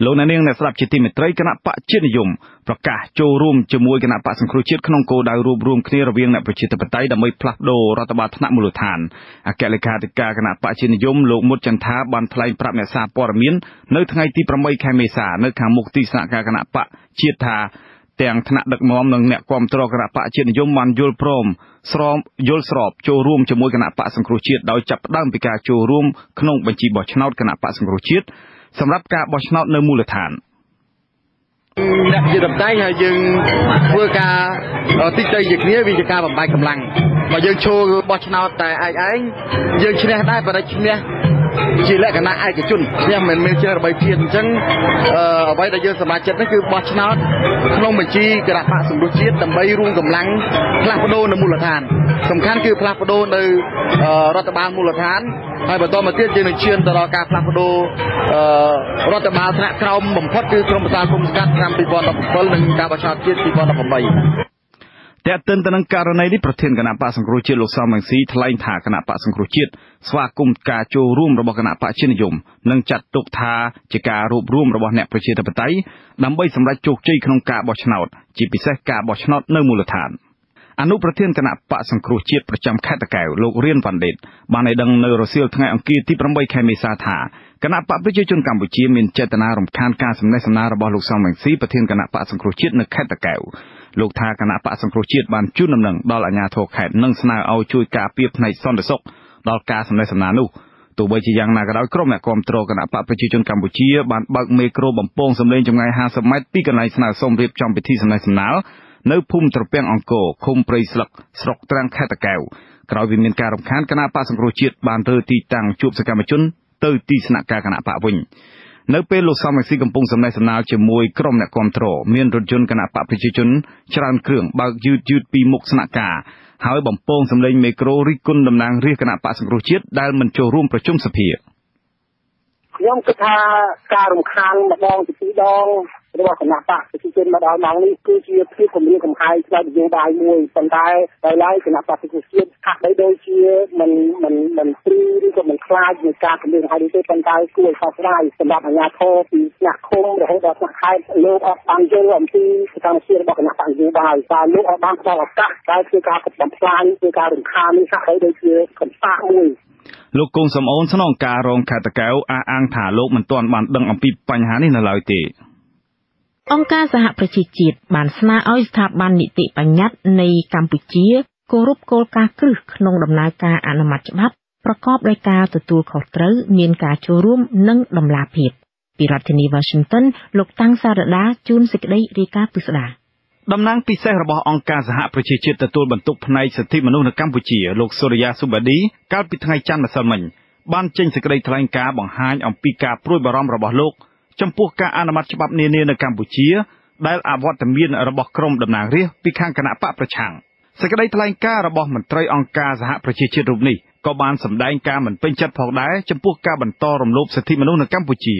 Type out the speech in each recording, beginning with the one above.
លោកអ្នកនាងអ្នកស្ដាប់ជាទីមេត្រីគណៈបកជាតិនិយមប្រកាសចូលរួមជាមួយគណៈបកសង្គ្រោះជាតិក្នុងគោលដៅរួបរวมគ្នារវាងអ្នកប្រជាធិបតេយ្យដើម្បីផ្លាស់ប្តូររដ្ឋបាលថ្នាក់មូលដ្ឋានអគ្គលេខាធិការគណៈបកជាតិនិយមលោកមុតចន្ទថាបានថ្លែងប្រាប់អ្នកសារព័ត៌មាននៅថ្ងៃទី8ខែមេសានៅខាងមុខទីស្នាក់ការគណៈបកជាតិថាទាំងថ្នាក់ដឹកនាំនិងអ្នកគាំទ្រគណៈបកជាតិនិយមបានយល់ព្រមយល់ស្របចូលរួមជាមួយគណៈបកសង្គ្រោះជាតិដោយចាប់ផ្ដើមពីការចូលរួមក្នុងបញ្ជីបោះឆ្នោតគណៈបកសង្គ្រោះជាតិសម្រាប់ការបោះឆ្នោតនៅមូលដ្ឋានអ្នកជាតំណែងហើយយើងធ្វើការតិចទៅជាគ្នាវាជាការបំបែកកម្លាំងបើយើងចូលបោះឆ្នោតតែឯងយើងឈ្នះដែរបើតែឈ្នះជាលក្ខណៈឯកជនឈ្នះមិនមែនជារបស់ជាតិអញ្ចឹងអ្វីដែលយើងសមាជិកនេះគឺបោះឆ្នោតក្នុងបញ្ជីគណៈបកសង្គ្រោះជាតិដើម្បីរួមកម្លាំងផ្លាស់ប្ដូរនៅមូលដ្ឋានសំខាន់គឺផ្លាស់ប្ដូរនៅរដ្ឋបាលមូលដ្ឋានហើយបន្តមកទៀតយើងនឹងឈានទៅដល់ការផ្លាស់ប្ដូររដ្ឋបាលថ្នាក់ក្រោមបំផុតគឺក្រមប្រសាគុំសង្កាត់ឆ្នាំ2017និងការបោះឆ្នោតជាតិ2018តែទន្ទឹមនឹងករណីនេះប្រធានគណៈបកសង្គ្រោះជាតិលោកសំរងស៊ីថ្លែងថាគណៈបកសង្គ្រោះជាតិស្វាគមន៍ការចូលរួមរបស់គណៈបកជាតិនិយមនិងចាត់ទុកថាជាការរួបរวมរបស់អ្នកប្រជាធិបតេយ្យដើម្បីសម្រេចជោគជ័យក្នុងការបោះឆ្នោតជាពិសេសការបោះឆ្នោតនៅមូលដ្ឋានអនុប្រធានគណៈបកសង្គ្រោះជាតិប្រចាំខេត្តតាកែវលោករៀនវ៉ាន់ដេតបានឲ្យដឹងនៅរសៀលថ្ងៃអង្គារទី8ខែមេសាថាគណៈបកប្រជាជនកម្ពុជាមានចេតនារំខានការសំណេះសំណាលរបស់លោកសំរងស៊ីប្រធានគណៈបកសង្គ្រោះជាតិនៅខេត្តតាកែវលោកថាគណៈបកសង្គ្រោះជាតិបានជូនដំណឹងដល់អាជ្ញាធរខេត្តនិងស្នើឲ្យជួយការពារផ្នែកសន្តិសុខដល់ការសំណេះសំណាលនោះទោះបីជាយ៉ាងណាក៏ដោយក្រុមអ្នកគាំទ្រគណៈបកប្រជាជនកម្ពុជាបានបើកមេក្រូបំពងសម្លេងចម្ងាយ50ម៉ែត្រពីកន្លែងស្នើសុំរៀបចំពិធីសំណេះសំណាលនៅភូមិត្រពាំងអង្គរឃុំព្រៃស្លឹកស្រុកត្រាំងខេត្តតាកែវក្រោយពីមានការរំខានគណៈបកសង្គ្រោះជាតិបានរើទីតាំងជួបសកម្មជនទៅទីស្នាក់ការគណៈបកវិញនៅពេលលោកសំរងស៊ីកំពុងសំណេះសំណាលជាមួយក្រុមអ្នកគាំទ្រមានរថយន្តគណៈបកប្រជាជនច្រើនគ្រឿងបើកយឺតពីមុខស្នាក់ការហើយបំពងសម្លេងមេក្រូរិះគន់តំណាងរាស្ត្រគណៈបកសង្គ្រោះជាតិដែលមិនចូលរួមប្រជុំសភាខ្ញុំគិតថាការរំខានម្ដងពីពីរដងរបស់គណៈបកប្រជាជនមកដល់ម៉ោងនេះគឺជាភាពគំរាមកំហែងផ្នែកនយោបាយមួយប៉ុន្តែដោយឡែកគណៈបកប្រជាជនហាក់បីដូចជាមិនព្រីឬក៏មិនខ្លាចនៃការគំរាមកំហែងនេះទេប៉ុន្តែគួរឲ្យសោកស្ដាយសម្រាប់អាជ្ញាធរពីថ្នាក់ឃុំរហូតដល់ថ្នាក់ខេត្តលោកអត់បានយល់អំពីសកម្មភាពរបស់គណៈបកនយោបាយតែលោកអត់បានផ្ដល់ឱកាសដែលធ្វើការបំផ្លាញធ្វើការរំខាននេះហាក់បីដូចជាកំសាកមួយលោកកុងសំអូនស្នងការរងខេត្តតាកែវអះអាងថាលោកមិនទាន់បានដឹងអំពីបញ្ហានេះនៅឡើយទេអង្គការសហប្រជាជាតិបានស្នើឲ្យស្ថាប័ននីតិបញ្ញត្តិនៃកម្ពុជាគោរពគោលការណ៍គ្រឹះក្នុងដំណើរការអនុម័តច្បាប់ប្រកបដោយការទទួលខុសត្រូវមានការចូលរួមនិងតម្លាភាពពីរដ្ឋធានី Washington លោកតាំងសារដាជួនសេចក្តីរាយការណ៍ពិស្ដាតំណាងពិសេសរបស់អង្គការសហប្រជាជាតិទទួលបន្ទុកផ្នែកសិទ្ធិមនុស្សនៅកម្ពុជាលោកសូរិយាសុបាឌីកាលពីថ្ងៃច័ន្ទម្សិលមិញបានចេញសេចក្តីថ្លែងការណ៍បង្ហាញអំពីការព្រួយបារម្ភរបស់លោកចំពោះការអនុម័តច្បាប់នានានៅកម្ពុជាដែលអវត្តមានរបស់ក្រមតំណាងរាស្ត្រពីខាងគណៈបកប្រឆាំងសេចក្តីថ្លែងការណ៍របស់មន្ត្រីអង្គការសហប្រជាជាតិរូបនេះក៏បានសម្ដែងការមិនពេញចិត្តផងដែរចំពោះការបន្តរំលោភសិទ្ធិមនុស្សនៅកម្ពុជា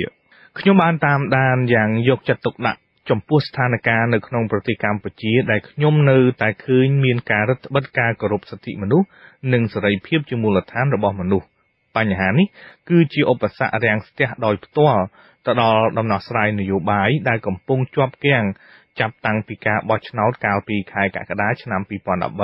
ខ្ញុំបានតាមដានយ៉ាងយកចិត្តទុកដាក់ចំពោះស្ថានភាពនៅក្នុងប្រទេសកម្ពុជាដែលខ្ញុំនៅតែឃើញមានការរឹតបន្តឹងការគោរពសិទ្ធិមនុស្សនិងសេរីភាពជាមូលដ្ឋានរបស់មនុស្សបញ្ហានេះគឺជាឧបសគ្គរាំងស្ទះដោយផ្ទាល់ទៅដល់ដំណោះស្រាយនយោបាយដែលកំពុងជាប់គាំងចាប់តាំងពីការបោះឆ្នោតកាលពីខែកក្កដាឆ្នាំ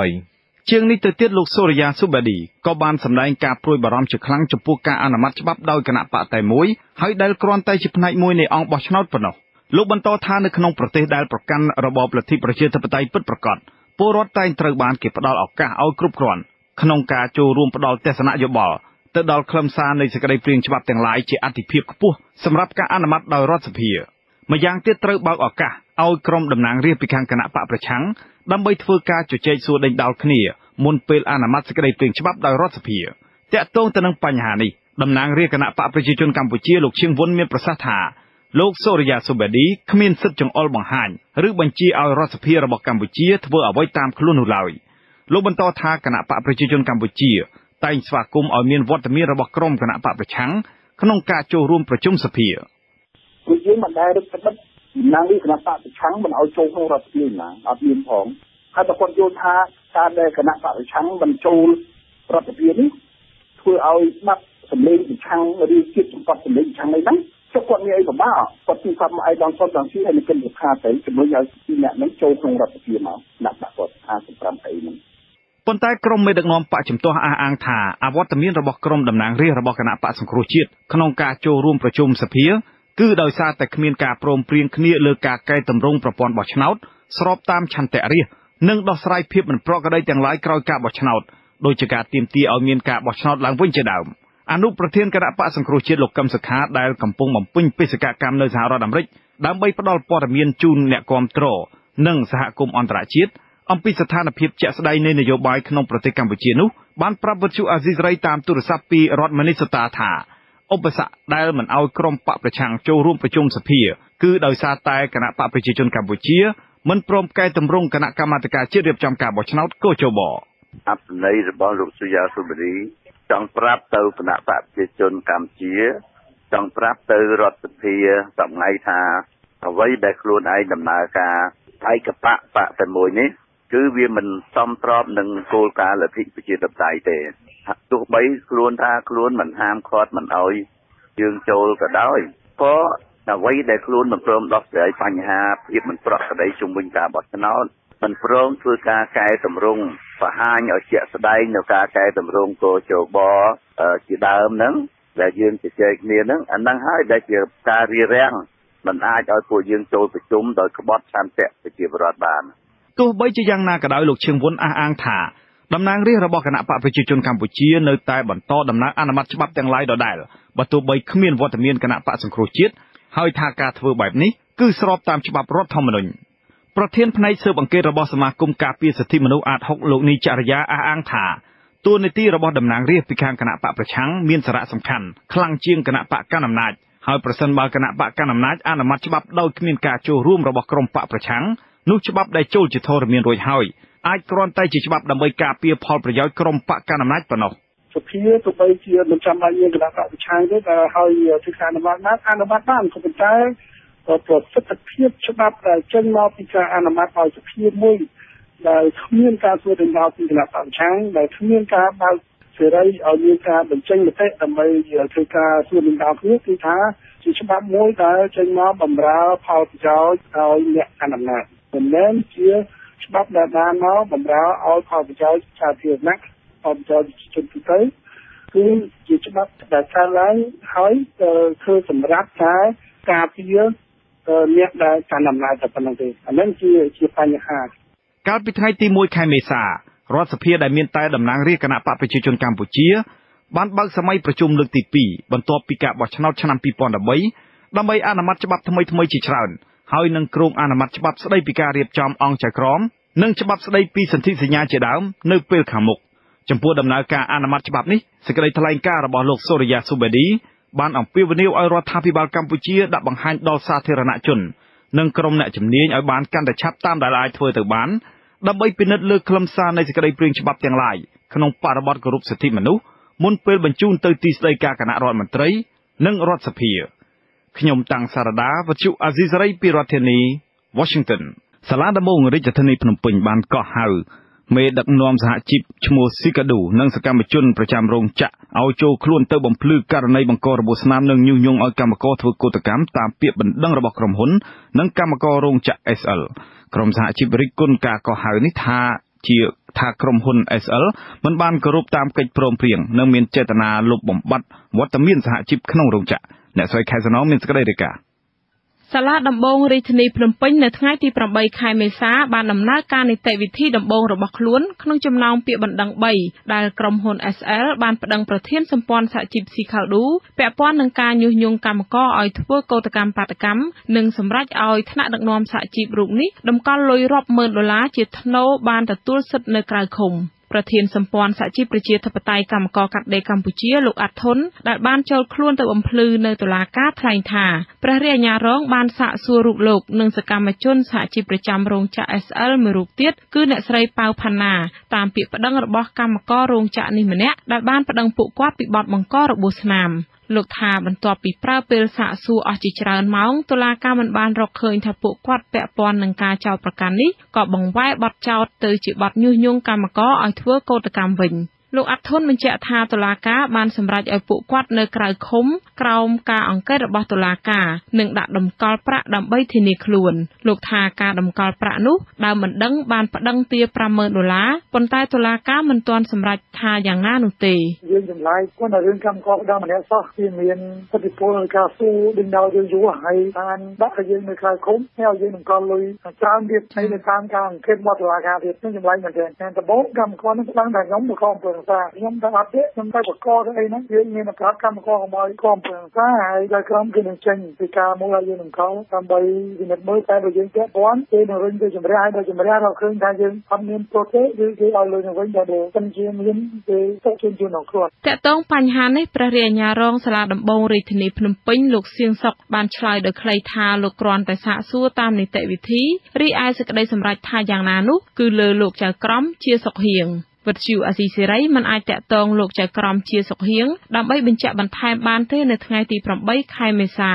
2013ជាងនេះទៅទៀតលោកសូរិយាសុបាឌីក៏បានសម្ដែងការព្រួយបារម្ភជាខ្លាំងចំពោះការអនុម័តច្បាប់ដោយគណៈបកតែមួយហើយដែលគ្រាន់តែជាផ្នែកមួយនៃអង្គបោះឆ្នោតប៉ុណ្ណោះលោកបន្តថានៅក្នុងប្រទេសដែលប្រកាន់របបលទ្ធិប្រជាធិបតេយ្យពិតប្រាកដពលរដ្ឋតែងត្រូវបានគេផ្ដល់ឱកាសឲ្យគ្រប់គ្រាន់ក្នុងការចូលរួមផ្ដល់ទស្សនៈយោបល់ទៅដល់ខ្លឹមសារនៃសេចក្តីព្រាងច្បាប់ទាំងឡាយជាអតិភិបខ្ពស់សម្រាប់ការអនុម័តដោយរដ្ឋសភាម្យ៉ាងទៀតត្រូវបើកឱកាសឲ្យក្រុមតំណាងរាស្ត្រពីខាងគណៈបកប្រឆាំងដើម្បីធ្វើការជជែកសួរដេញដោលគ្នាមុនពេលអនុម័តសេចក្តីព្រាងច្បាប់ដោយរដ្ឋសភាតាក់ទងទៅនឹងបញ្ហានេះតំណាងរាស្ត្រគណៈបកប្រជាជនកម្ពុជាលោកឈៀងវុនមានប្រសាសន៍ថាលោកសូរិយាសុបាឌីគ្មានសិទ្ធិចង្អុលបង្ហាញឬបញ្ជាឲ្យរដ្ឋសភារបស់កម្ពុជាធ្វើអ្វីតាមខ្លួននោះឡើយលោកបន្តថាគណៈបកប្រជាជនកម្ពុជាតែងស្វាគមន៍ឲ្យមានវត្តមានរបស់ក្រុមគណៈបកប្រឆាំងក្នុងការចូលរួមប្រជុំសភាគឺយើងមិនដែលរឹតបន្តឹងណាងនេះគណៈបកប្រឆាំងមិនឲ្យចូលក្នុងរដ្ឋសភាណាអត់មានផងហើយបើគាត់យល់ថាការដែលគណៈបកប្រឆាំងមិនចូលរដ្ឋសភានេះធ្វើឲ្យបាត់សម្លេងប្រឆាំងឬជាតិសម្បត្តិសម្លេងប្រឆាំងនេះហ្នឹង ចុះគាត់មានអីពិបាកគាត់គឺគាត់មកឯកដងគាត់ដល់ទីហើយនឹងគិតថាទៅជំនួយឲ្យអ្នកនឹងចូលក្នុងរដ្ឋសភាមកដាក់គាត់55អីហ្នឹងប៉ុន្តែក្រុមមេដឹកនាំបកជំទាស់អះអាងថាអវត្តមានរបស់ក្រុមតំណាងរាស្ត្ររបស់គណៈបកសង្គ្រោះជាតិក្នុងការចូលរួមប្រជុំសភាគឺដោយសារតែគ្មានការព្រមព្រៀងគ្នាលើការកែតម្រង់ប្រព័ន្ធបោះឆ្នោតស្របតាមឆន្ទៈរាស្ត្រនិងដោះស្រាយភាពមិនប្រក្រតីទាំងឡាយក្រោយការបោះឆ្នោតដោយជាការទាមទារឲ្យមានការបោះឆ្នោតឡើងវិញជាដើមអនុប្រធានគណៈបកសង្គ្រោះជាតិលោកកឹមសុខាដែលកំពុងបំពេញបេសកកម្មនៅសហរដ្ឋអាមេរិកដើម្បីផ្ដល់ព័ត៌មានជូនអ្នកគាំទ្រនិងសហគមន៍អន្តរជាតិអំពីស្ថានភាពជាក់ស្ដែងនៃនយោបាយក្នុងប្រទេសកម្ពុជានោះបានប្រាប់វិទ្យុអាស៊ីសេរីតាមទូរស័ព្ទពីរដ្ឋមីនីសូតាថាឧបសគ្គដែលមិនឲ្យក្រុមបកប្រឆាំងចូលរួមប្រជុំសភាគឺដោយសារតែគណៈបកប្រជាជនកម្ពុជាមិនព្រមកែតម្រង់គណៈកម្មាធិការជាតិរៀបចំការបោះឆ្នោតកោជបអត្ថន័យរបស់លោកសុយ៉ាសុបរីចង់ប្រាប់ទៅគណៈបកប្រជាជនកម្ពុជាចង់ប្រាប់ទៅរដ្ឋសភាសម្ងាយថាអ្វីដែលខ្លួនឯងដំណើរការឯកបកតែមួយនេះគឺវាមិនសមស្របនឹងគោលការណ៍លទ្ធិប្រជាធិបតេយ្យទេទោះបីខ្លួនថាខ្លួនមិនហាមឃាត់មិនអោយយើងចូលក៏ដោយក៏អ្វីដែលខ្លួនមិនព្រមដោះស្រាយបញ្ហាភាពមិនប្រក្រតីជុំវិញការបោះឆ្នោតមិនព្រមធ្វើការកែតម្រង់បង្ហាញឲ្យជាក់ស្ដែងនៅការកែតម្រង់កោជបជាដើមហ្នឹងដែលយើងជជែកគ្នាហ្នឹងអាហ្នឹងហើយដែលជាការរារាំងមិនអាចឲ្យពួកយើងចូលប្រជុំដោយក្បត់ឆន្ទៈប្រជាពលរដ្ឋបានទោះបីជាយ៉ាងណាក៏ដោយលោកឈៀងវុនអះអាងថាតំណាងរាស្ត្ររបស់គណៈបកប្រជាជនកម្ពុជានៅតែបន្តដំណើរអនុម័តច្បាប់ទាំងឡាយដដែលបើទោះបីគ្មានវត្តមានគណៈបកសង្គ្រោះជាតិហើយថាការធ្វើបែបនេះគឺស្របតាមច្បាប់រដ្ឋធម្មនុញ្ញប្រធានផ្នែកស៊ើបអង្កេតរបស់សមាគមការពារសិទ្ធិមនុស្សអាត6លោកនីចរិយាអះអាងថាតួនាទីរបស់តំណាងរាស្ត្រពីខាងគណៈបកប្រឆាំងមានសារៈសំខាន់ខ្លាំងជាងគណៈបកកណ្ដាលអំណាចហើយប្រសិនបើគណៈបកកណ្ដាលអំណាចអនុម័តច្បាប់ដោយគ្មានការចូលរួមរបស់ក្រុមបកប្រឆាំងនោះច្បាប់ដែលចូលជាធរមានរួចហើយអាចគ្រាន់តែជាច្បាប់ដើម្បីការពារផលប្រយោជន៍ក្រុមបកកណ្ដាលអំណាចប៉ុណ្ណោះសភាទោះបីជាមិនចាំបាច់មានគណៈបកប្រឆាំងទេតែហើយធ្វើការអនុម័តបានក៏ប៉ុន្តែប្រសិទ្ធភាពច្បាប់ដែលចេញមកពីការអនុម័តឲ្យសភាមួយដែលគ្មានការធ្វើដំណើរពីគណៈបកប្រឆាំងដែលគ្មានការបើកសេរីឲ្យមានការបញ្ចេញមតិដើម្បីធ្វើការធ្វើដំណើរគ្នាគឺថាជាច្បាប់មួយដែលចេញមកបម្រើផលប្រយោជន៍ឲ្យអ្នកអនុម័តមិនមែនជាច្បាប់ដែលបានមកបម្រើឲ្យផលប្រយោជន៍សាធារណៈផលប្រយោជន៍ជនទូទៅគឺជាច្បាប់ដែលកើតឡើងហើយធ្វើសម្រាប់ការពារអ្នកដែលកាន់អំណាចតែប៉ុណ្្នឹងទេអានឹងជាបញ្ហាកាលពីថ្ងៃទី1ខែមេសារដ្ឋសភាដែលមានតែតំណាងរាស្ត្រគណៈបកប្រជាជនកម្ពុជាបានបើកសម័យប្រជុំលើកទី2បន្ទាប់ពីការបោះឆ្នោតឆ្នាំ2013ដើម្បីអនុម័តច្បាប់ថ្មីជាច្រើនហើយនឹងគ្រោងអនុម័តច្បាប់ស្តីពីការរៀបចំអង្គចៅក្រមនិងច្បាប់ស្តីពីសន្ធិសញ្ញាជាដើមនៅពេលខាងមុខចំពោះដំណើរការអនុម័តច្បាប់នេះសេចក្តីថ្លែងការណ៍របស់លោកសូរិយាស៊ូបេឌីបានអំពាវនាវឲ្យរដ្ឋាភិបាលកម្ពុជាដាក់បង្ហាញដល់សាធារណជននិងក្រុមអ្នកជំនាញឲ្យបានកាន់តែឆាប់តាមដែលអាចធ្វើទៅបានដើម្បីពិនិត្យលើខ្លឹមសារនៃសេចក្តីព្រាងច្បាប់ទាំងឡាយក្នុងបរិបទគោរពសិទ្ធិមនុស្សមុនពេលបញ្ជូនទៅទីស្តីការគណៈរដ្ឋមន្ត្រីនិងរដ្ឋសភាខ្ញុំតាំងសារដាវិទ្យុអាស៊ីសេរីពីរដ្ឋធានី Washington សាលាដំបងរាជធានីភ្នំពេញបានកោះហៅមេដឹកនាំសហជីពឈ្មោះស៊ីកាឌូនិងសកម្មជនប្រចាំរោងចក្រឲ្យចូលខ្លួនទៅបំភ្លឺករណីបង្ករបួសស្នាមនិងញុះញង់ឲ្យកម្មករធ្វើកោតកម្មតាមពាក្យបណ្ដឹងរបស់ក្រុមហ៊ុននិងកម្មកររោងចក្រ SL ក្រុមសហជីពរិះគន់ការកោះហៅនេះថាក្រុមហ៊ុន SL មិនបានគោរពតាមកិច្ចព្រមព្រៀងនិងមានចេតនាលុបបំបាត់វត្តមានសហជីពក្នុងរោងចក្រអ្នកស្រីខែសណោមានសេចក្តីរាយការណ៍សាលាដំបងរាជធានីភ្នំពេញនៅថ្ងៃទី8ខែមេសាបានដំណើរការនីតិវិធីដំបូងរបស់ខ្លួនក្នុងចំណោមពាក្យបណ្ដឹង3ដែលក្រុមហ៊ុន SL បានប្តឹងប្រធានសម្ព័ន្ធសហជីពស៊ីខាល់ឌូពាក់ព័ន្ធនឹងការញុះញង់កម្មករឲ្យធ្វើកោតកម្មបាតកម្មនិងសម្រេចឲ្យថ្នាក់ដឹកនាំសហជីពរូបនេះតម្កល់លុយរាប់ម៉ឺនដុល្លារជាថ្នូរបានទទួលសិទ្ធិនៅក្រៅឃុំប្រធានសម្ព័ន្ធសហជីពប្រជាធិបតេយ្យកម្មករកាត់ដេរកម្ពុជាលោកអាត់ធុនដែលបានចូលខ្លួនទៅបំភ្លឺនៅតុលាការថ្លែងថាព្រះរាជអាជ្ញារងបានសាកសួររូបលោកនិងសកម្មជនសហជីពប្រចាំរោងចក្រ SL មួយរូបទៀតគឺអ្នកស្រីប៉ៅផាណាតាមពាក្យប្តឹងរបស់កម្មកររោងចក្រនេះម្នាក់ដែលបានប្តឹងពួកគាត់ពីបទបង្ករបួសស្នាមលោកថាបន្ទាប់ពីប្រើពេលសាកសួរអស់ជាច្រើនម៉ោងតុលាការមិនបានរកឃើញថាពួកគាត់ពាក់ព័ន្ធនឹងការចោទប្រកាន់នេះក៏បង្វែរបទចោទទៅជាបទញុះញង់កម្មករឲ្យធ្វើកោតកម្មវិញ លោកអាត់ធុនបញ្ជាក់ថាតុលាការបានសម្រេចឲ្យពួកគាត់នៅក្រៅឃុំក្រោមការអង្កេតរបស់តុលាការនិងដាក់តម្កល់ប្រាក់ដើម្បីធានាខ្លួនលោកថាការតម្កល់ប្រាក់នោះដើមមិនដឹងបានប្តឹងទារ$50,000ប៉ុន្តែតុលាការមិនទាន់សម្រេចថាយ៉ាងណានោះទេយើងចម្លើយគាត់នៅរឿងកម្មករដល់ម្នាក់សោះវាមានឥទ្ធិពលនៃការស៊ូដេញដោលយើងយូរហើយបានដាក់ឲ្យយើងនៅក្រៅឃុំហើយឲ្យយើងតម្កល់លុយច្រើនទៀតហើយនៅតាមការអង្កេតរបស់តុលាការទៀតខ្ញុំចម្លើយមែនទេតែដំបូងកម្មករនឹងស្ដឹងថាខ្ញុំមកអំពើហិង្សាខ្ញុំថាអត់ទេខ្ញុំទៅបកកទៅអីហ្នឹងយើងមានប្រាប់កម្មករកុំឲ្យអំពើហិង្សាហើយដល់ក្រុមគឺនឹងចេញពីការមកឲ្យយើងតម្កល់ដើម្បីពិនិត្យមើលតែបើយើងពាក់ព័ន្ធគេនឹងរុញទៅជំរះហើយដល់ជំរះរកឃើញថាយើងអត់មានព្រោះទេគឺគេឲ្យលុយទៅវិញដល់សិនជាមានគេទុកជូនក្នុងខ្លួនតកតងបញ្ហានេះព្រះរាជអាជ្ញារងសាលាដំបងរាជធានីភ្នំពេញលោកសៀងសុកបានឆ្លើយដោយខ្លីថាលោកគ្រាន់តែសាកសួរតាមនីតិវិធីរីឯសេចក្តីសម្រេចថាយ៉ាងណានោះគឺលើលោកចៅក្រមជាសុខហៀងវិទ្យុអាស៊ីសេរីមិនអាចតាក់ទងលោកចៅក្រមជាសុខហៀងដើម្បីបញ្ជាក់បន្ថែមបានទេនៅថ្ងៃទី8ខែមេសា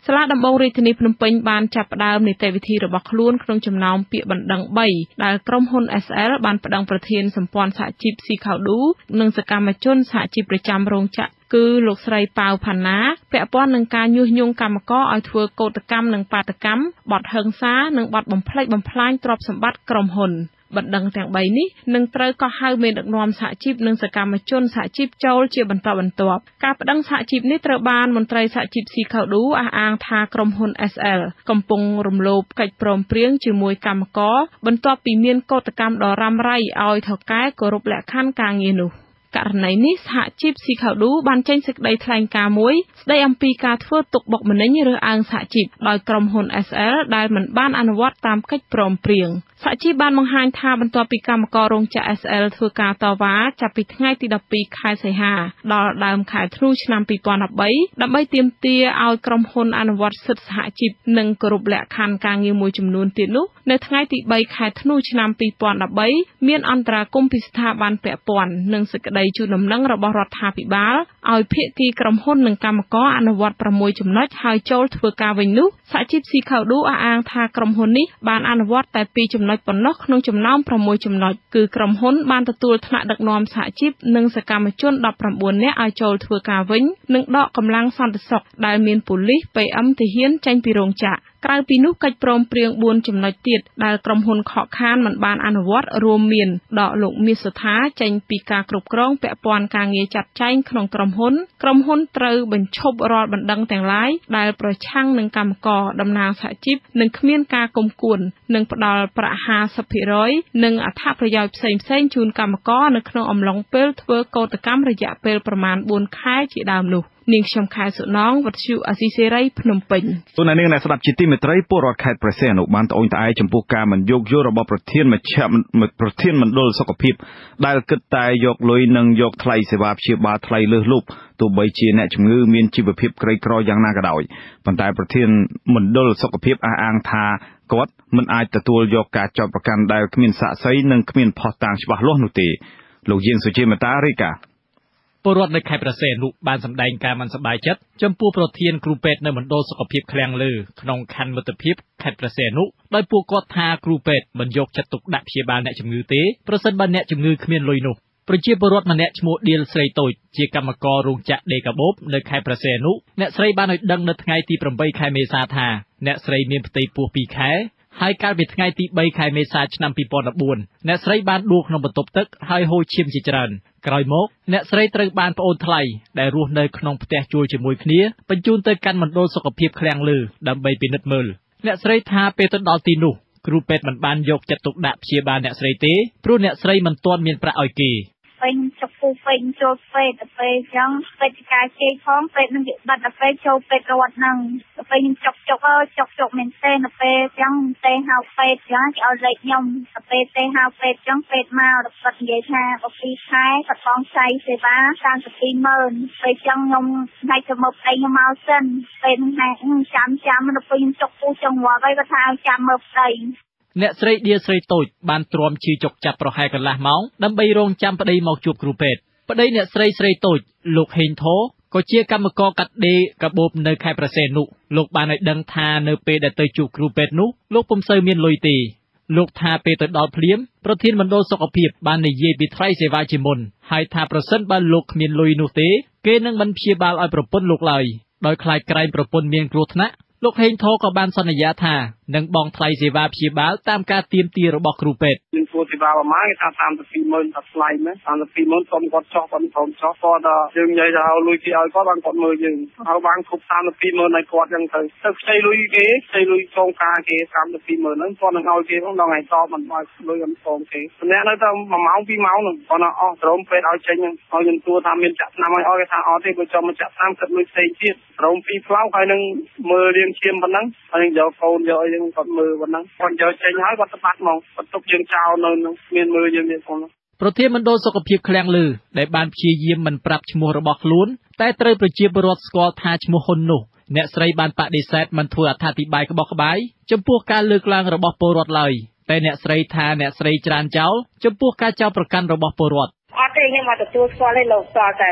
សាលាដំបងរាជធានីភ្នំពេញបានចាប់ផ្ដើមនីតិវិធីរបស់ខ្លួនក្នុងចំណោមពាក្យបណ្ដឹង3ដែលក្រុមហ៊ុន SL បានប្តឹងប្រធានសម្ព័ន្ធសហជីពស៊ីខៅឌូនិងសកម្មជនសហជីពប្រចាំរោងចក្រគឺលោកស្រីប៉ៅផាណាពាក់ព័ន្ធនឹងការញុះញង់កម្មករឲ្យធ្វើកោតកម្មនិងបាតកម្មបទហិង្សានិងបទបំផ្លិចបំផ្លាញទ្រព្យសម្បត្តិក្រុមហ៊ុនបណ្ដឹងទាំង3នេះនឹងត្រូវកោះហៅមេដឹកនាំសហជីពនិងសកម្មជនសហជីពចូលជាបន្តបន្ទាប់ការប្តឹងសហជីពនេះត្រូវបានមន្ត្រីសហជីពស៊ីខៅឌូអះអាងថាក្រុមហ៊ុន SL កំពុងរំលោភកិច្ចព្រមព្រៀងជាមួយកម្មករបន្ទាប់ពីមានកោតកម្មដ៏រ៉ាំរ៉ៃឲ្យថៅកែគោរពលក្ខខណ្ឌការងារនោះករណីនេះសហជីពស៊ីខៅឌូបានចេញសេចក្តីថ្លែងការណ៍មួយស្តីអំពីការធ្វើទុកបុកម្នេញរើសអើងសហជីពដោយក្រុមហ៊ុន SL ដែលមិនបានអនុវត្តតាមកិច្ចព្រមព្រៀងសហជីពបានបង្ហាញថាបន្ទាប់ពីកម្មកររោងចក្រ SL ធ្វើការតវ៉ាចាប់ពីថ្ងៃទី12ខែសីហាដល់ដើមខែធ្នូឆ្នាំ2013ដើម្បីទាមទារឲ្យក្រុមហ៊ុនអនុវត្តសិទ្ធិសហជីពនិងគោរពលក្ខខណ្ឌការងារមួយចំនួនទៀតនោះនៅថ្ងៃទី3ខែធ្នូឆ្នាំ2013មានអន្តរាគមន៍ពីស្ថាប័នពាក់ព័ន្ធនិងសេចក្តីជូនដំណឹងរបស់រដ្ឋាភិបាលឲ្យភាគីក្រុមហ៊ុននិងកម្មករអនុវត្ត6ចំណុចហើយចូលធ្វើការវិញនោះសហជីពស៊ីខៅឌូអះអាងថាក្រុមហ៊ុននេះបានអនុវត្តតែ2ចំណុចប៉ុណ្ណោះក្នុងចំណោម6ចំណុចគឺក្រុមហ៊ុនបានទទួលថ្នាក់ដឹកនាំសហជីពនិងសកម្មជន19នាក់ឲ្យចូលធ្វើការវិញនិងដកកម្លាំងសន្តិសុខដែលមានប៉ូលីស PM ទាហានចេញពីរោងចក្រក្រៅពីនោះកិច្ចព្រមព្រៀង4ចំណុចទៀតដែលក្រុមហ៊ុនខកខានមិនបានអនុវត្តរួមមានដកលោកមាសសុថាចេញពីការគ្រប់គ្រងពាក់ព័ន្ធការងារចាត់ចែងក្នុងក្រុមហ៊ុនត្រូវបញ្ឈប់រាល់បណ្ដឹងទាំងឡាយដែលប្រឆាំងនឹងកម្មករតំណាងសហជីពនិងគ្មានការគុំគួននិងផ្ដល់ប្រាក់ 50% និងអត្ថប្រយោជន៍ផ្សេងៗជូនកម្មករនៅក្នុងអំឡុងពេលធ្វើកោតកម្មរយៈពេលប្រមាណ4ខែជាដើមនោះនាងខ្ញុំខែសុណងវិទ្យុអាស៊ីសេរីភ្នំពេញទូនាងអ្នកស្ដាប់ជាទីមេត្រីពលរដ្ឋខេត្តព្រះសីហនុបានត្អូញត្អែរចំពោះការមិនយោគយល់របស់ប្រធានមណ្ឌលសុខភាពដែលគិតតែយកលុយនិងយកថ្លៃសេវាព្យាបាលថ្លៃលើសលប់ទោះបីជាអ្នកជំងឺមានជីវភាពក្រីក្រយ៉ាងណាក៏ដោយប៉ុន្តែប្រធានមណ្ឌលសុខភាពអះអាងថាគាត់មិនអាចទទួលយកការចោទប្រកាន់ដែលគ្មានសាក្សីនិងគ្មានភស្តុតាងច្បាស់លាស់នោះទេលោកយាងសុជាមតារាយការណ៍ពលរដ្ឋនៅខេត្តព្រះសីហនុបានសម្ដែងការមិនសប្បាយចិត្តចំពោះប្រធានគ្រូពេទ្យនៅមណ្ឌលសុខភាពឃ្លាំងលើក្នុងខណ្ឌមិត្តភាពខេត្តព្រះសីហនុដោយពួកគាត់ថាគ្រូពេទ្យមិនយកចិត្តទុកដាក់ព្យាបាលអ្នកជំងឺទេប្រសិនបើអ្នកជំងឺគ្មានលុយនោះប្រជាពលរដ្ឋម្នាក់ឈ្មោះឌៀលស្រីតូចជាកម្មកររោងចក្រដេកាបូបនៅខេត្តព្រះសីហនុអ្នកស្រីបានឲ្យដឹងនៅថ្ងៃទី8ខែមេសាថាអ្នកស្រីមានផ្ទៃពោះ2ខែហើយកាលពីថ្ងៃទី3ខែមេសាឆ្នាំ2014អ្នកស្រីបានដួលក្នុងបន្ទប់ទឹកហើយហូរឈាមជាច្រើនក្រោយមកអ្នកស្រីត្រូវបានប្អូនថ្លៃដែលរស់នៅក្នុងផ្ទះជួលជាមួយគ្នាបញ្ជូនទៅកាន់មណ្ឌលសុខភាពឃ្លាំងលើដើម្បីពិនិត្យមើលអ្នកស្រីថាពេលទៅដល់ទីនោះគ្រូពេទ្យមិនបានយកចិត្តទុកដាក់ព្យាបាលអ្នកស្រីទេព្រោះអ្នកស្រីមិនទាន់មានប្រាក់ឲ្យគេពេញចុកពូពេញចូលពេទ្យទៅពេលអញ្ចឹងពេទ្យការជេរផងពេទ្យនឹងនិយាយបាត់ទៅពេលចូលពេទ្យរត់ហ្នឹងទៅពេលខ្ញុំចុកមែនទេទៅពេលអញ្ចឹងទេហៅពេទ្យអញ្ចឹងគេឲ្យលេខខ្ញុំទៅពេលទេហៅពេទ្យអញ្ចឹងពេទ្យមកដល់គាត់និយាយថា12ខែគាត់បងចៃសេវា320000ពេលអញ្ចឹងខ្ញុំថ្ងៃទៅមើលប្តីខ្ញុំមកសិនពេលហ្នឹងចាំទៅពេលខ្ញុំចុកពូចង់ងាប់ហើយគាត់ថាចាំមើលប្តីអ្នកស្រីឌៀស្រីតូចបានទ្រាំឈឺចុកចាប់ប្រហែលកន្លះម៉ោងដើម្បីរងចាំប្តីមកជួបគ្រូពេទ្យប្តីអ្នកស្រីតូចលោកហេងធរក៏ជាកម្មករកាត់ដេរកាបូបនៅខេត្តព្រះសីហនុលោកបានឲ្យដឹងថានៅពេលដែលទៅជួបគ្រូពេទ្យនោះលោកពុំសូវមានលុយទេ លោកថាពេលទៅដល់ភ្លាមប្រធានមណ្ឌលសុខភាពបាននិយាយពីថ្លៃសេវាជាមុនហើយថាប្រសិនបើលោកគ្មានលុយនោះទេគេនឹងមិនព្យាបាលឲ្យប្រពន្ធលោកឡើយដោយខ្លាចក្រែងប្រពន្ធមានគ្រោះថ្នាក់លោកហេងថោក៏បានសន្យាថានឹងបង់ថ្លៃសេវាព្យាបាលតាមការទាមទាររបស់គ្រូពេទ្យយើងធ្វើសេវាប្រមាណគេថា320000តែថ្លៃមែន320000សុំគាត់ចោះគាត់ព្រមចោះគាត់យើងនិយាយថាឲ្យលុយគេឲ្យគាត់បានគាត់មើលយើងហើយបានគ្រប់320000ឲ្យគាត់ចឹងទៅខ្ចីលុយគេខ្ចីលុយចងការគេ320000ហ្នឹងគាត់នឹងឲ្យគេផងដល់ថ្ងៃតបមិនឲ្យលុយអត់ផងគេម្នាក់នៅតែ1ម៉ោង2ម៉ោងហ្នឹងគាត់អស់ក្រុមពេទ្យឲ្យចេញហើយខ្ញុំទួថាមានចាក់ថ្នាំឲ្យគេថាអត់ទេបើចង់មកចាក់ថ្នាំគិតលុយផ្សេងទៀតក្រុម2ផ្លោកហើយនឹងមើលរៀងឈាមប៉ុណ្ណឹងហើយយកកូនយកអីហ្នឹងគាត់មើលប៉ុណ្ណឹងគាត់យកចេញហើយគាត់ទៅបាត់ហ្មងគាត់ទុកយើងចោលនៅនឹងមានមើលយើងទៀតផងប្រធានមណ្ឌលសុខភាពឃ្លាំងលឺដែលបានព្យាយាមមិនប្រាប់ឈ្មោះរបស់ខ្លួនតែត្រូវប្រជាពលរដ្ឋស្គាល់ថាឈ្មោះហ៊ុននោះអ្នកស្រីបានបដិសេធមិនធ្វើអត្ថាធិប្បាយក្បោះក្បាយចំពោះការលើកឡើងរបស់ពលរដ្ឋឡើយតែអ្នកស្រីថាអ្នកស្រីច្រានចោលចំពោះការចោទប្រកាន់របស់ពលរដ្ឋអត់ទេខ្ញុំមកទទួលស្គាល់ទេលោកស្គាល់តែ